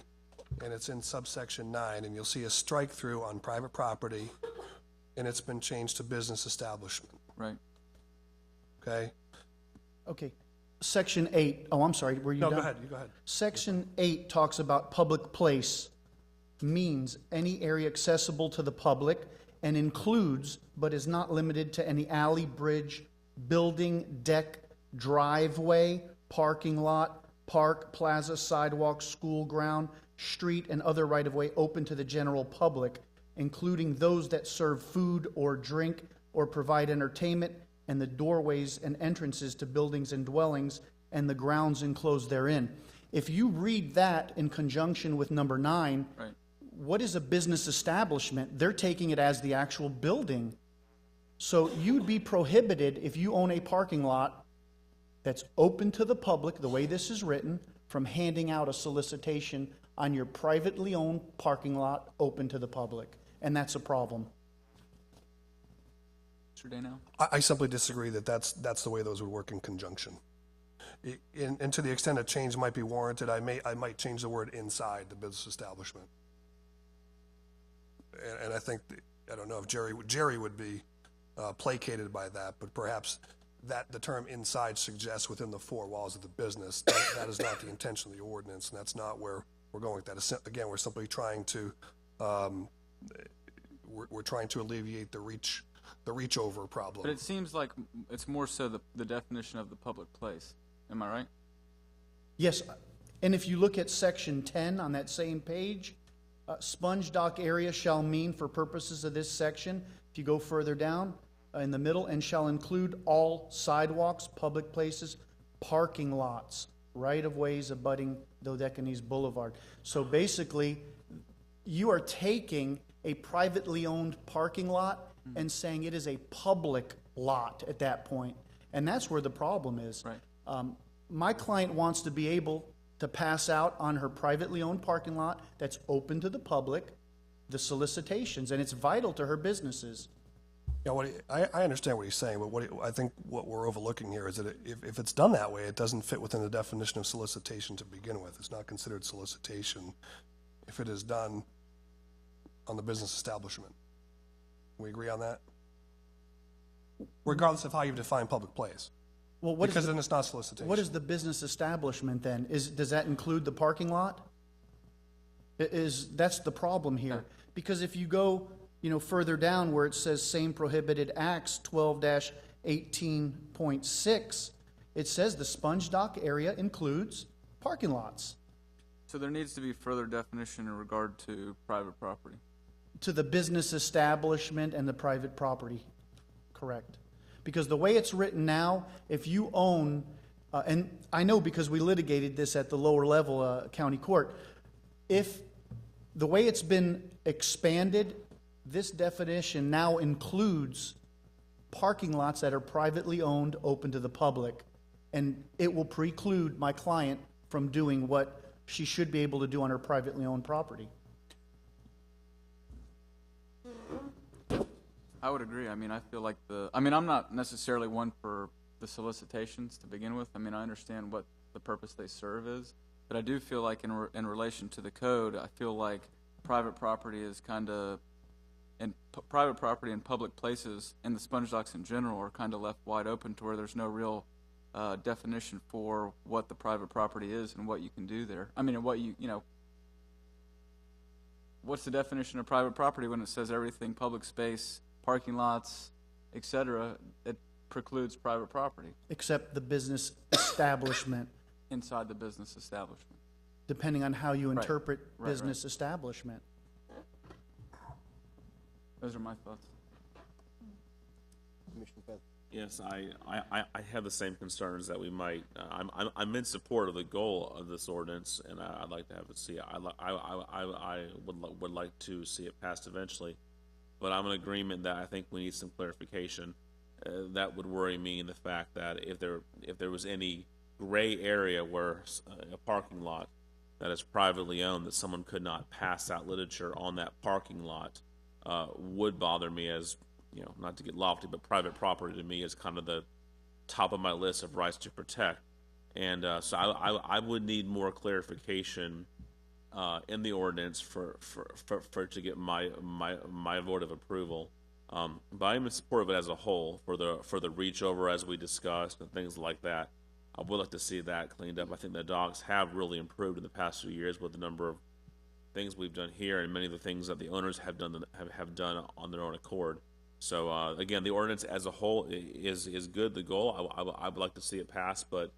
and it's in subsection 9, and you'll see a strike through on private property, and it's been changed to business establishment. Right. Okay. Okay. Section 8. Oh, I'm sorry. Were you No, done? go ahead. You go ahead. Section 8 talks about public place means any area accessible to the public and includes, but is not limited to, any alley, bridge, building, deck, driveway, parking lot, park, plaza, sidewalk, school ground, street, and other right-of-way open to the general public, including those that serve food or drink or provide entertainment, and the doorways and entrances to buildings and dwellings and the grounds enclosed therein. If you read that in conjunction with number 9, right. What is a business establishment? They're taking it as the actual building. So you'd be prohibited, if you own a parking lot that's open to the public, the way this is written, from handing out a solicitation on your privately owned parking lot open to the public. And that's a problem. Mr. Dano? I simply disagree that that's the way those would work in conjunction. And to the extent a change might be warranted, I might change the word inside the business establishment. And I think, I don't know if Jerry would be placated by that, but perhaps that the term inside suggests within the 4 walls of the business. That is not the intention of the ordinance, and that's not where we're going with that. Again, we're simply trying to we're trying to alleviate the reach over problem. But it seems like it's more so the definition of the public place. Am I right? Yes, and if you look at section 10 on that same page, sponge dock area shall mean for purposes of this section, if you go further down in the middle, and shall include all sidewalks, public places, parking lots, right-of-ways abutting Dodecanese Boulevard. So basically, you are taking a privately owned parking lot and saying it is a public lot at that point. And that's where the problem is. Right. My client wants to be able to pass out on her privately owned parking lot that's open to the public the solicitations, and it's vital to her businesses. Yeah, I understand what he's saying, but I think what we're overlooking here is that if it's done that way, it doesn't fit within the definition of solicitation to begin with. It's not considered solicitation if it is done on the business establishment. We agree on that? Regardless of how you define public place. Well, because then it's not solicitation. What is the business establishment then? Does that include the parking lot? That's the problem here. Because if you go, further down where it says same prohibited acts 12-18.6, it says the sponge dock area includes parking lots. So there needs to be further definition in regard to private property. To the business establishment and the private property, correct. Because the way it's written now, if you own and I know because we litigated this at the lower level county court, if the way it's been expanded, this definition now includes parking lots that are privately owned, open to the public, and it will preclude my client from doing what she should be able to do on her privately owned property. I would agree. I mean, I feel like I'm not necessarily one for the solicitations to begin with. I mean, I understand what the purpose they serve is, but I do feel like in relation to the code, I feel like private property is kind of, and private property and public places and the sponge docks in general are kind of left wide open to where there's no real definition for what the private property is and what you can do there. I mean, and what you know, what's the definition of private property when it says everything public space, parking lots, etc.? It precludes private property. Except the business establishment. Inside the business establishment. Depending on how you interpret Right, business establishment. Those are my thoughts. Yes, I have the same concerns that we might. I'm in support of the goal of this ordinance, and I'd like to have it see. I would like to see it passed eventually, but I'm in agreement that I think we need some clarification. That would worry me in the fact that if there was any gray area where a parking lot that is privately owned, that someone could not pass out literature on that parking lot, would bother me. As you know, not to get lofty, but private property to me is kind of the top of my list of rights to protect. And so I would need more clarification in the ordinance for to get my vote of approval. But I'm in support of it as a whole for the reach over, as we discussed, and things like that. I would like to see that cleaned up. I think the dogs have really improved in the past few years with the number of things we've done here, and many of the things that the owners have done on their own accord. So again, the ordinance as a whole is good. The goal, I would like to see it pass, but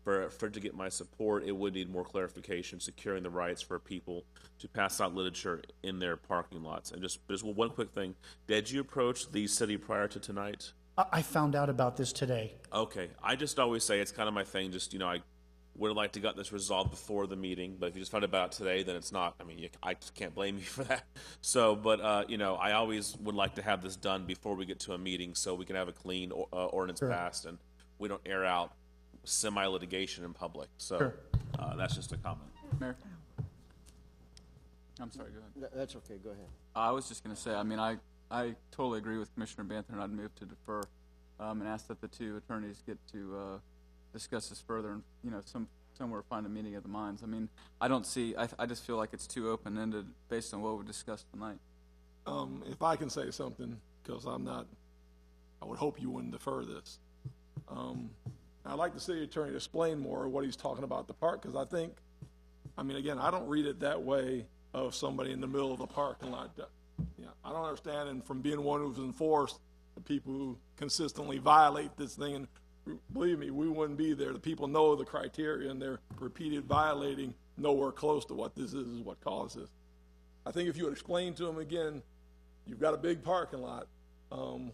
for it to get my support, it would need more clarification, securing the rights for people to pass out literature in their parking lots. And just one quick thing: did you approach the city prior to tonight? I found out about this today. Okay, I just always say it's kind of my thing. Just I would have liked to get this resolved before the meeting, but if you just found out about it today, then it's not. I mean, I just can't blame you for that. So, but I always would like to have this done before we get to a meeting, so we can have a clean ordinance passed, and we don't air out semi-litigation in public. So that's just a comment. Mayor? I'm sorry, go ahead. That's okay, go ahead. I was just going to say, I mean, I totally agree with Commissioner Bantham, and I'd move to defer and ask that the two attorneys get to discuss this further and, somewhere find a meeting of the minds. I mean, I just feel like it's too open-ended based on what we discussed tonight. If I can say something, because I would hope you wouldn't defer this. I'd like the city attorney to explain more what he's talking about the park, because again, I don't read it that way of somebody in the middle of the parking lot. Yeah, I don't understand, and from being one who's enforced the people who consistently violate this thing, and believe me, we wouldn't be there. The people know the criteria, and they're repeated violating nowhere close to what this is what causes. I think if you would explain to them again, you've got a big parking lot,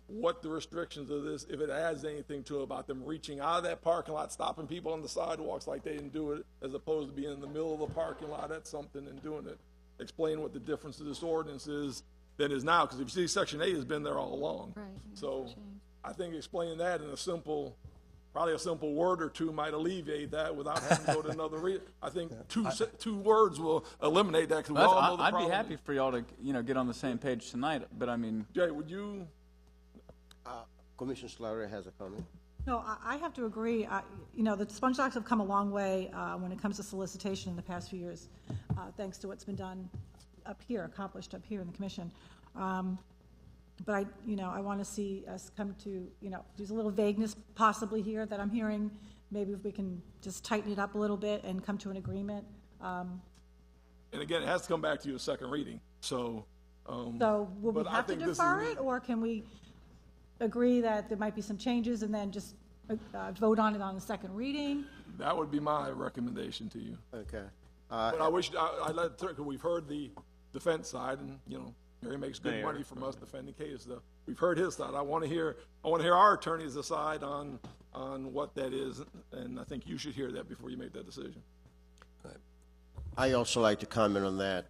what the restrictions of this, if it adds anything to it about them reaching out of that parking lot, stopping people on the sidewalks like they didn't do it, as opposed to being in the middle of the parking lot at something and doing it. Explain what the difference of this ordinance is than is now, because if you see Section 8 has been there all along. Right. So I think explaining that in probably a simple word or two might alleviate that without having to go to another I think two words will eliminate that, because we all know the problem. I'd be happy for y'all to get on the same page tonight, but I mean... Jay, would you... Commissioner Slattery has a comment. No, I have to agree. The sponge docks have come a long way when it comes to solicitation in the past few years, thanks to what's been done accomplished up here in the commission. But I want to see us come to, there's a little vagueness possibly here that I'm hearing. Maybe if we can just tighten it up a little bit and come to an agreement. And again, it has to come back to you a second reading. So will we have to defer it, or can we agree that there might be some changes and then just vote on it on the second reading? That would be my recommendation to you. Okay. But we've heard the defense side, and Gary makes good Mayor. money from us defending cases, though. We've heard his side. I want to hear our attorneys decide on what that is, and I think you should hear that before you make that decision. I also like to comment on that.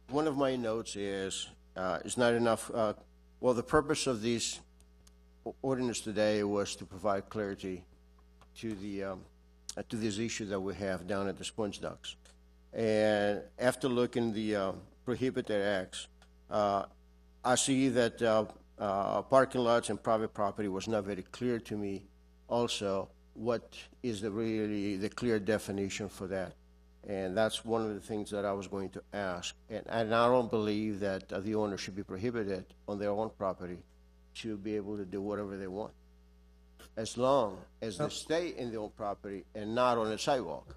One of my notes is not enough. Well, the purpose of this ordinance today was to provide clarity to to this issue that we have down at the sponge docks. And after looking the prohibited acts, I see that parking lots and private property was not very clear to me. Also, what is the clear definition for that? And that's one of the things that I was going to ask. And I don't believe that the owner should be prohibited on their own property to be able to do whatever they want, as long as they stay in their own property and not on a sidewalk.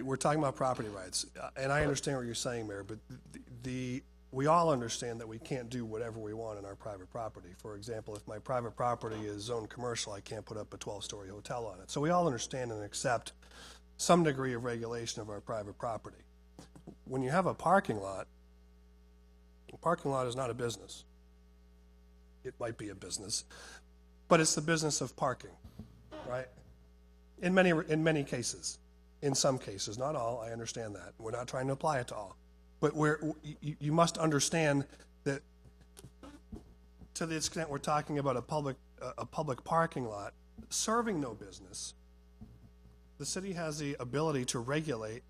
We're talking about property rights, and I understand what you're saying, Mayor, but we all understand that we can't do whatever we want in our private property. For example, if my private property is zoned commercial, I can't put up a 12-story hotel on it. So we all understand and accept some degree of regulation of our private property. When you have a parking lot is not a business. It might be a business, but it's the business of parking, right? In many cases. In some cases, not all, I understand that. We're not trying to apply it to all. But you must understand that to the extent we're talking about a public parking lot serving no business, the city has the ability to regulate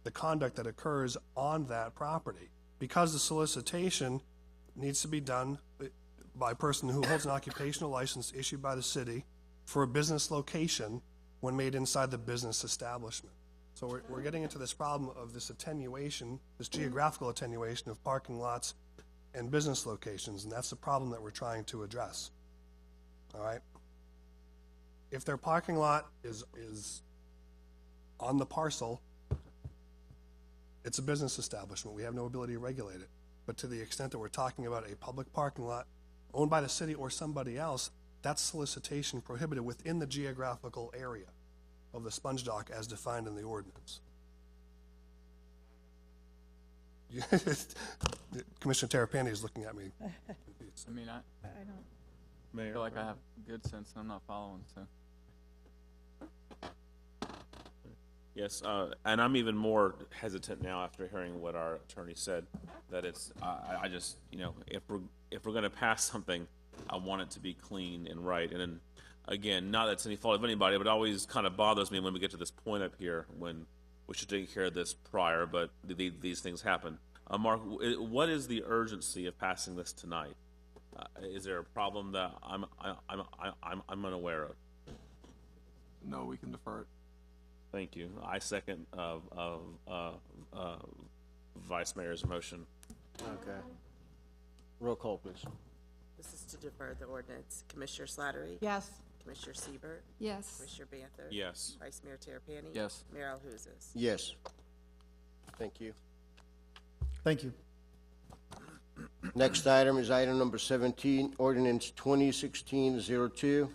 the conduct that occurs on that property. Because the solicitation needs to be done by a person who holds an occupational license issued by the city for a business location when made inside the business establishment. So we're getting into this problem of this attenuation, this geographical attenuation of parking lots and business locations, and that's the problem that we're trying to address. All right? If their parking lot is on the parcel, it's a business establishment. We have no ability to regulate it. But to the extent that we're talking about a public parking lot owned by the city or somebody else, that's solicitation prohibited within the geographical area of the sponge dock as defined in the ordinance. Commissioner Tarpon is looking at me. I mean, I Mayor. feel like I have good sense and I'm not following, so. Yes, and I'm even more hesitant now after hearing what our attorney said, that it's, I just, if we're going to pass something, I want it to be clean and right. And then, again, not that it's any fault of anybody, but it always kind of bothers me when we get to this point up here when we should take care of this prior, but these things happen. Mark, what is the urgency of passing this tonight? Is there a problem that I'm unaware of? No, we can defer it. Thank you. I second Vice Mayor's motion. Okay. Roll call, please. This is to defer the ordinance. Commissioner Slattery? Yes. Commissioner Siebert? Yes. Commissioner Banther? Yes. Vice Mayor Terapany? Yes. Mayor Alhouzes? Yes. Thank you. Thank you. Next item is item number 17, ordinance 2016-02.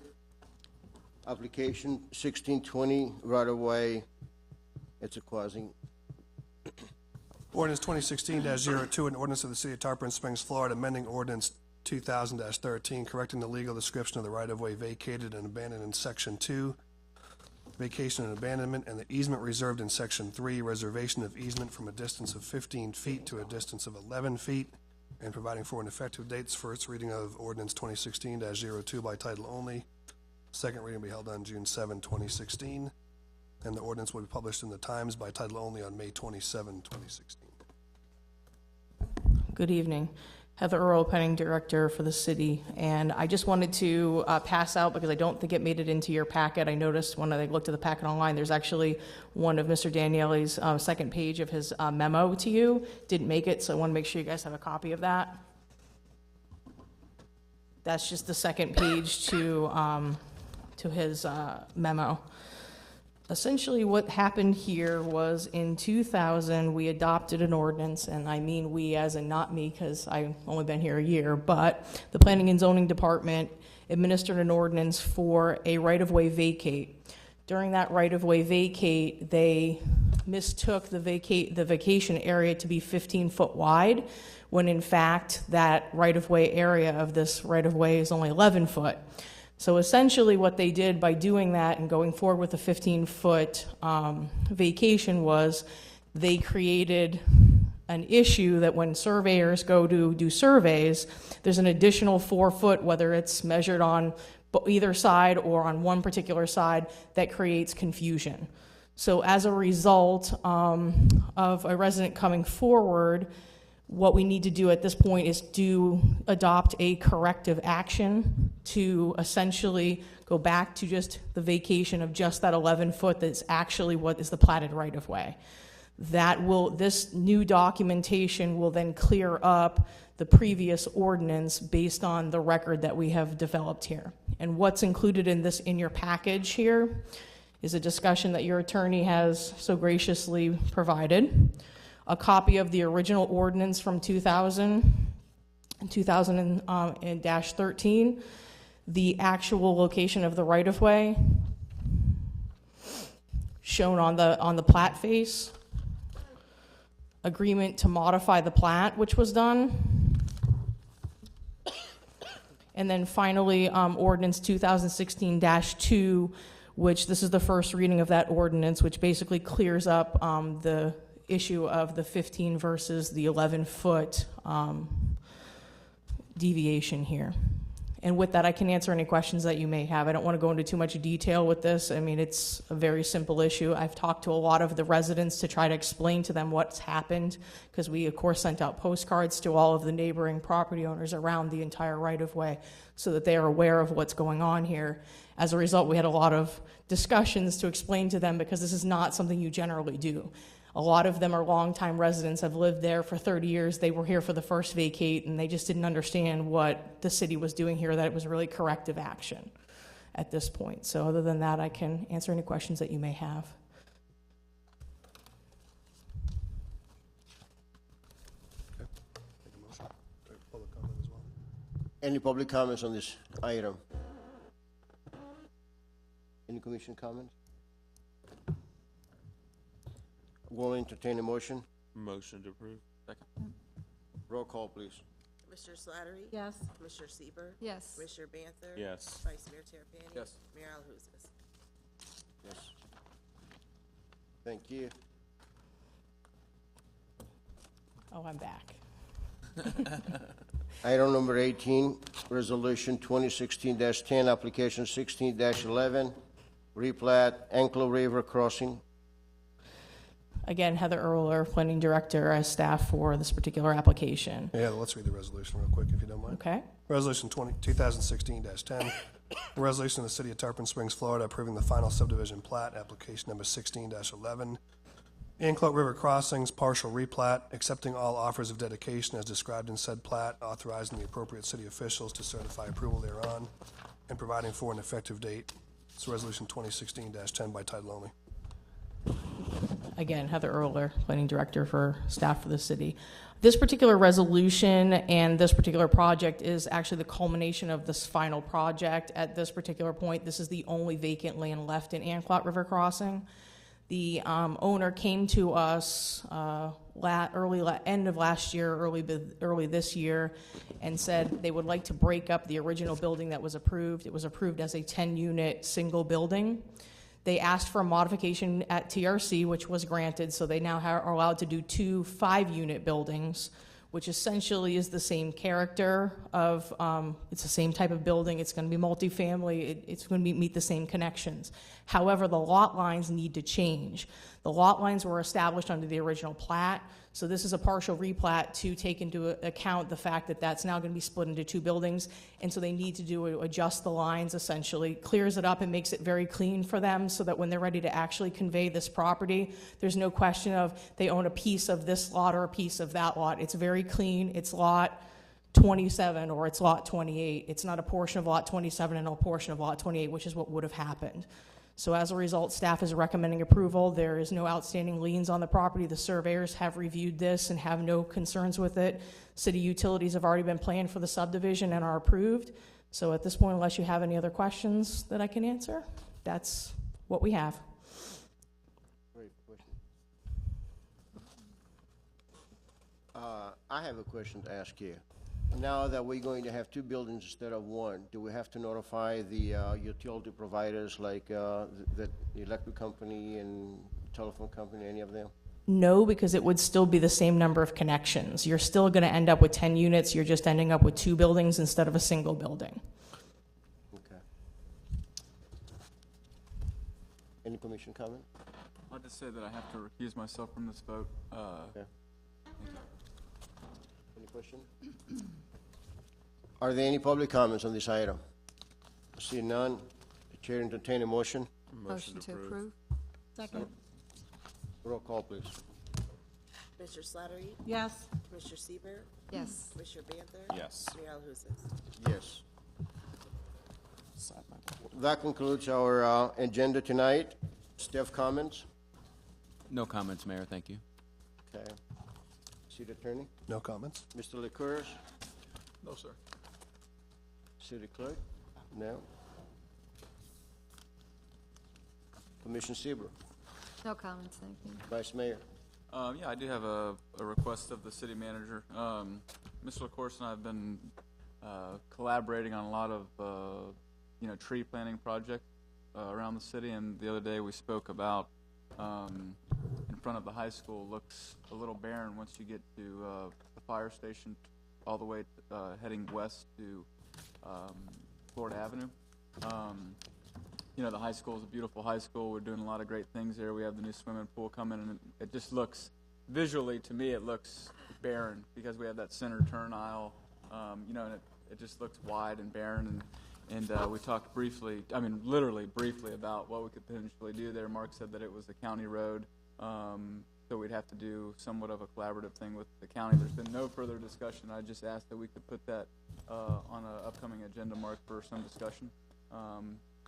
Application 1620, right-of-way. It's a quasi. Ordinance 2016-02, an ordinance of the City of Tarpon Springs, Florida, amending ordinance 2000-13, correcting the legal description of the right-of-way vacated and abandoned in Section 2, vacation and abandonment, and the easement reserved in Section 3, reservation of easement from a distance of 15 feet to a distance of 11 feet, and providing for an effective dates for its reading of ordinance 2016-02 by title only. Second reading will be held on June 7, 2016, and the ordinance will be published in the Times by title only on May 27, 2016. Good evening. Heather Earl, Planning Director for the city, and I just wanted to pass out, because I don't think it made it into your packet. I noticed when I looked at the packet online, there's actually one of Mr. Daniele's second page of his memo to you. Didn't make it, so I want to make sure you guys have a copy of that. That's just the second page to his memo. Essentially what happened here was in 2000 we adopted an ordinance, and I mean we as in not me because I've only been here a year, but the Planning and Zoning Department administered an ordinance for a right-of-way vacate. During that right-of-way vacate, they mistook the vacation area to be 15 foot wide, when in fact that right-of-way area of this right-of-way is only 11 foot. So essentially what they did by doing that and going forward with a 15-foot vacation was they created an issue that when surveyors go to do surveys, there's an additional 4 foot, whether it's measured on either side or on one particular side, that creates confusion. So as a result of a resident coming forward, what we need to do at this point is adopt a corrective action to essentially go back to just the vacation of just that 11 foot that's actually what is the platted right-of-way. This new documentation will then clear up the previous ordinance based on the record that we have developed here. And what's included in your package here is a discussion that your attorney has so graciously provided, a copy of the original ordinance from 2000-13, the actual location of the right-of-way shown on the plat face, agreement to modify the plat, which was done, and then finally ordinance 2016-2, which this is the first reading of that ordinance, which basically clears up the issue of the 15 versus the 11-foot deviation here. And with that, I can answer any questions that you may have. I don't want to go into too much detail with this. I mean, it's a very simple issue. I've talked to a lot of the residents to try to explain to them what's happened, because we, of course, sent out postcards to all of the neighboring property owners around the entire right-of-way so that they are aware of what's going on here. As a result, we had a lot of discussions to explain to them, because this is not something you generally do. A lot of them are longtime residents, have lived there for 30 years. They were here for the first vacate, and they just didn't understand what the city was doing here, that it was really corrective action at this point. So other than that, I can answer any questions that you may have. Okay. Take a motion. Public comment as well. Any public comments on this item? Any commission comments? Will entertain a motion. Motion to approve. Second. Roll call, please. Commissioner Slattery? Yes. Commissioner Sieber, Yes. Commissioner Banther? Yes. Vice Mayor Terapany? Yes. Mayor Alahouzes? Yes. Thank you. Oh, I'm back. Item number 18, resolution 2016-10, application 16-11, replat Anklo River Crossing. Again, Heather Earler, Planning Director, as staff for this particular application. Yeah, let's read the resolution real quick, if you don't mind. Okay. Resolution 2016-10, a resolution of the City of Tarpon Springs, Florida, approving the final subdivision plat, application number 16-11, Anklo River Crossings, partial replat, accepting all offers of dedication as described in said plat, authorizing the appropriate city officials to certify approval thereon, and providing for an effective date. It's resolution 2016-10 by title only. Again, Heather Earler, Planning Director for staff for the city. This particular resolution and this particular project is actually the culmination of this final project. At this particular point, this is the only vacant land left in Anklo River Crossing. The owner came to us end of last year, early this year, and said they would like to break up the original building that was approved. It was approved as a 10-unit single building. They asked for a modification at TRC, which was granted, so they now are allowed to do 2 5-unit buildings, which essentially is the same character of, it's the same type of building, it's going to be multifamily, it's going to meet the same connections. However, the lot lines need to change. The lot lines were established under the original plat, so this is a partial replat to take into account the fact that that's now going to be split into 2 buildings, and so they need to adjust the lines, essentially, clears it up and makes it very clean for them so that when they're ready to actually convey this property, there's no question of they own a piece of this lot or a piece of that lot. It's very clean. It's lot 27 or it's lot 28. It's not a portion of lot 27 and a portion of lot 28, which is what would have happened. So as a result, staff is recommending approval. There is no outstanding liens on the property. The surveyors have reviewed this and have no concerns with it. City utilities have already been planned for the subdivision and are approved. So at this point, unless you have any other questions that I can answer, that's what we have. Great question. I have a question to ask you. Now that we're going to have two buildings instead of one, do we have to notify the utility providers like the electric company and telephone company, any of them? No, because it would still be the same number of connections. You're still going to end up with 10 units. You're just ending up with 2 buildings instead of a single building. Okay. Any commission comment? I'll just say that I have to recuse myself from this vote. Okay. Any question? Are there any public comments on this item? See none. The chair entertain a motion. Motion to approve. Second. Roll call, please. Commissioner Slattery? Yes. Commissioner Sieber, Yes. Commissioner Banther? Yes. Mayor Alahouzes? Yes. That concludes our agenda tonight. Staff comments? No comments, Mayor, thank you. Okay. City Attorney? No comments? Mr. Licouris? No, sir. City Clerk? No. Commissioner Sieber? No comments, thank you. Vice Mayor? Yeah, I do have a request of the city manager. Mr. LaCourse and I have been collaborating on a lot of, tree planting projects around the city, and the other day we spoke about in front of the high school looks a little barren once you get to the fire station all the way heading west to Florida Avenue. The high school is a beautiful high school. We're doing a lot of great things there. We have the new swimming pool coming, and it just looks, visually to me, it looks barren because we have that center turn aisle, and it just looks wide and barren. And we talked briefly, literally briefly, about what we could potentially do there. Mark said that it was a county road, so we'd have to do somewhat of a collaborative thing with the county. There's been no further discussion. I just asked that we could put that on an upcoming agenda, Mark, for some discussion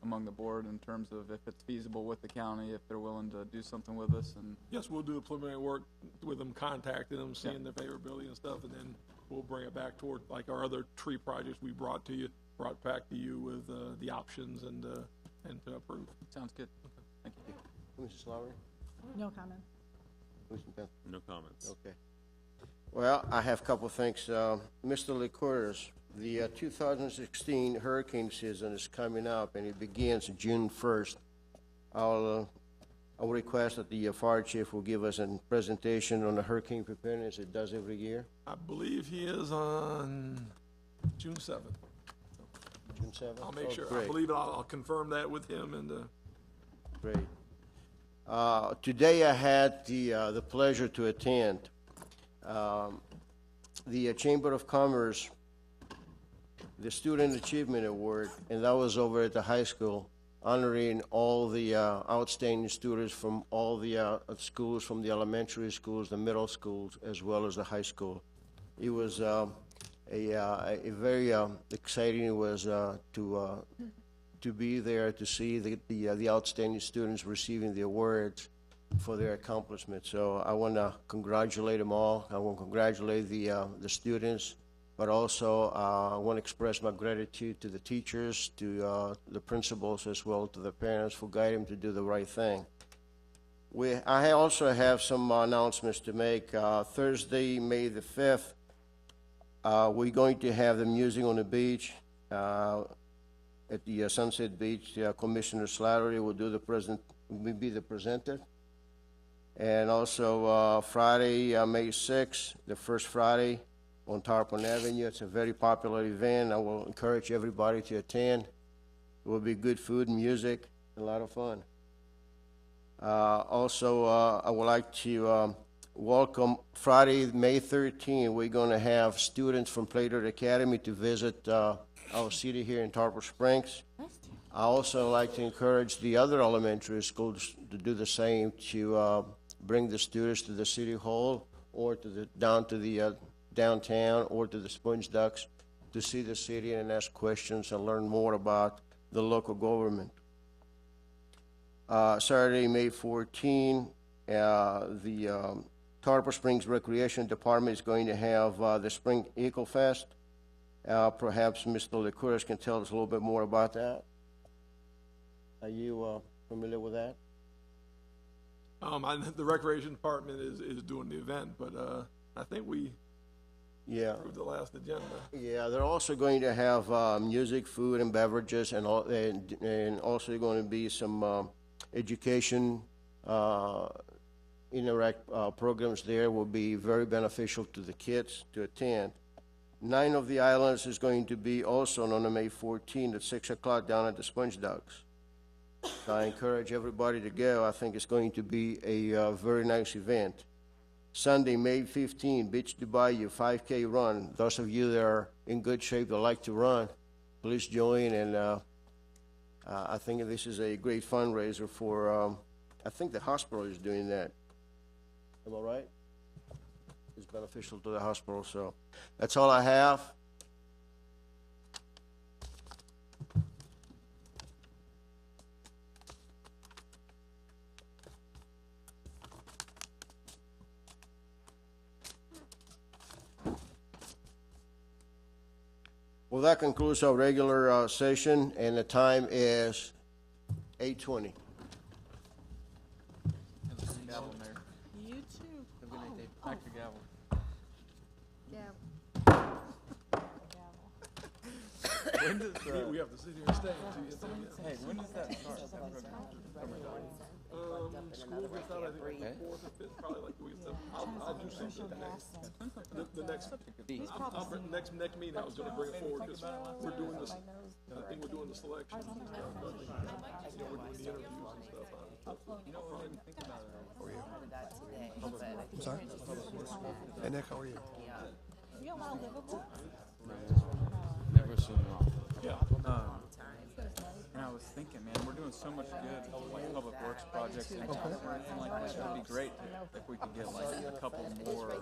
among the board in terms of if it's feasible with the county, if they're willing to do something with us. And Yes, we'll do the preliminary work with them, contacting them, seeing their favorability and stuff, and then we'll bring it back toward, like our other tree projects we brought back to you with the options and to approve. Sounds good. Thank you. Mrs. Lowry? No comment. Commissioner Beth? No comments. Okay. Well, I have a couple of things. Mr. Licouris, the 2016 hurricane season is coming up, and it begins June 1st. I'll request that the fire chief will give us a presentation on the hurricane preparedness it does every year. I believe he is on June 7th. June 7th? I'll make sure. I Great. believe I'll confirm that with him and. Great. Today I had the pleasure to attend the Chamber of Commerce, the Student Achievement Award, and that was over at the high school, honoring all the outstanding students from all the schools, from the elementary schools, the middle schools, as well as the high school. It was a very exciting. It was to be there to see the outstanding students receiving the awards for their accomplishments. So I want to congratulate them all. I want to congratulate the students, but also I want to express my gratitude to the teachers, to the principals, as well to the parents for guiding them to do the right thing. I also have some announcements to make. Thursday, May the 5th, we're going to have the music on the beach at the Sunset Beach. Commissioner Slattery will be the presenter. And also Friday, May 6th, the first Friday on Tarpon Avenue. It's a very popular event. I will encourage everybody to attend. It will be good food and music, a lot of fun. Also, I would like to welcome Friday, May 13th. We're going to have students from Plato Academy to visit our city here in Tarpon Springs. I also like to encourage the other elementary schools to do the same, to bring the students to the city hall or down to the downtown or to the Sponge Ducks to see the city and ask questions and learn more about the local government. Saturday, May 14, the Tarpon Springs Recreation Department is going to have the Spring Eagle Fest. Perhaps Mr. Licouris can tell us a little bit more about that. Are you familiar with that? The recreation department is doing the event, but I think we Yeah. approved the last agenda. Yeah, they're also going to have music, food, and beverages, and also going to be some education interact programs there will be very beneficial to the kids to attend. 9 of the islands is going to be also on May 14 at 6 o'clock down at the Sponge Docks. So I encourage everybody to go. I think it's going to be a very nice event. Sunday, May 15, Beach to Bayou 5K run. Those of you that are in good shape that like to run, please join. And I think this is a great fundraiser for, I think the hospital is doing that. Am I right? It's beneficial to the hospital, so that's all I have. Well, that concludes our regular session, and the time is 8:20. Gavel, Mayor. You too. Have a good night, Dave. Back to gavel. Yeah. When does We have to sit here and stay until you say yes. Hey, when does that start? School gets out, I think, like the 4th or 5th, probably like the week of I'll do something the next meeting, I was gonna bring it forward, because we're doing this, I think we're doing the selections and stuff, I think, we're doing the interviews and stuff. You know what, I didn't think about it. How are you? I'm sorry? Hey, Nick, how are you? You allow livable? Never seen wrong. Yeah. And I was thinking, man, we're doing so much good, like public works projects and everything like that. It'd be great if we could get like a couple more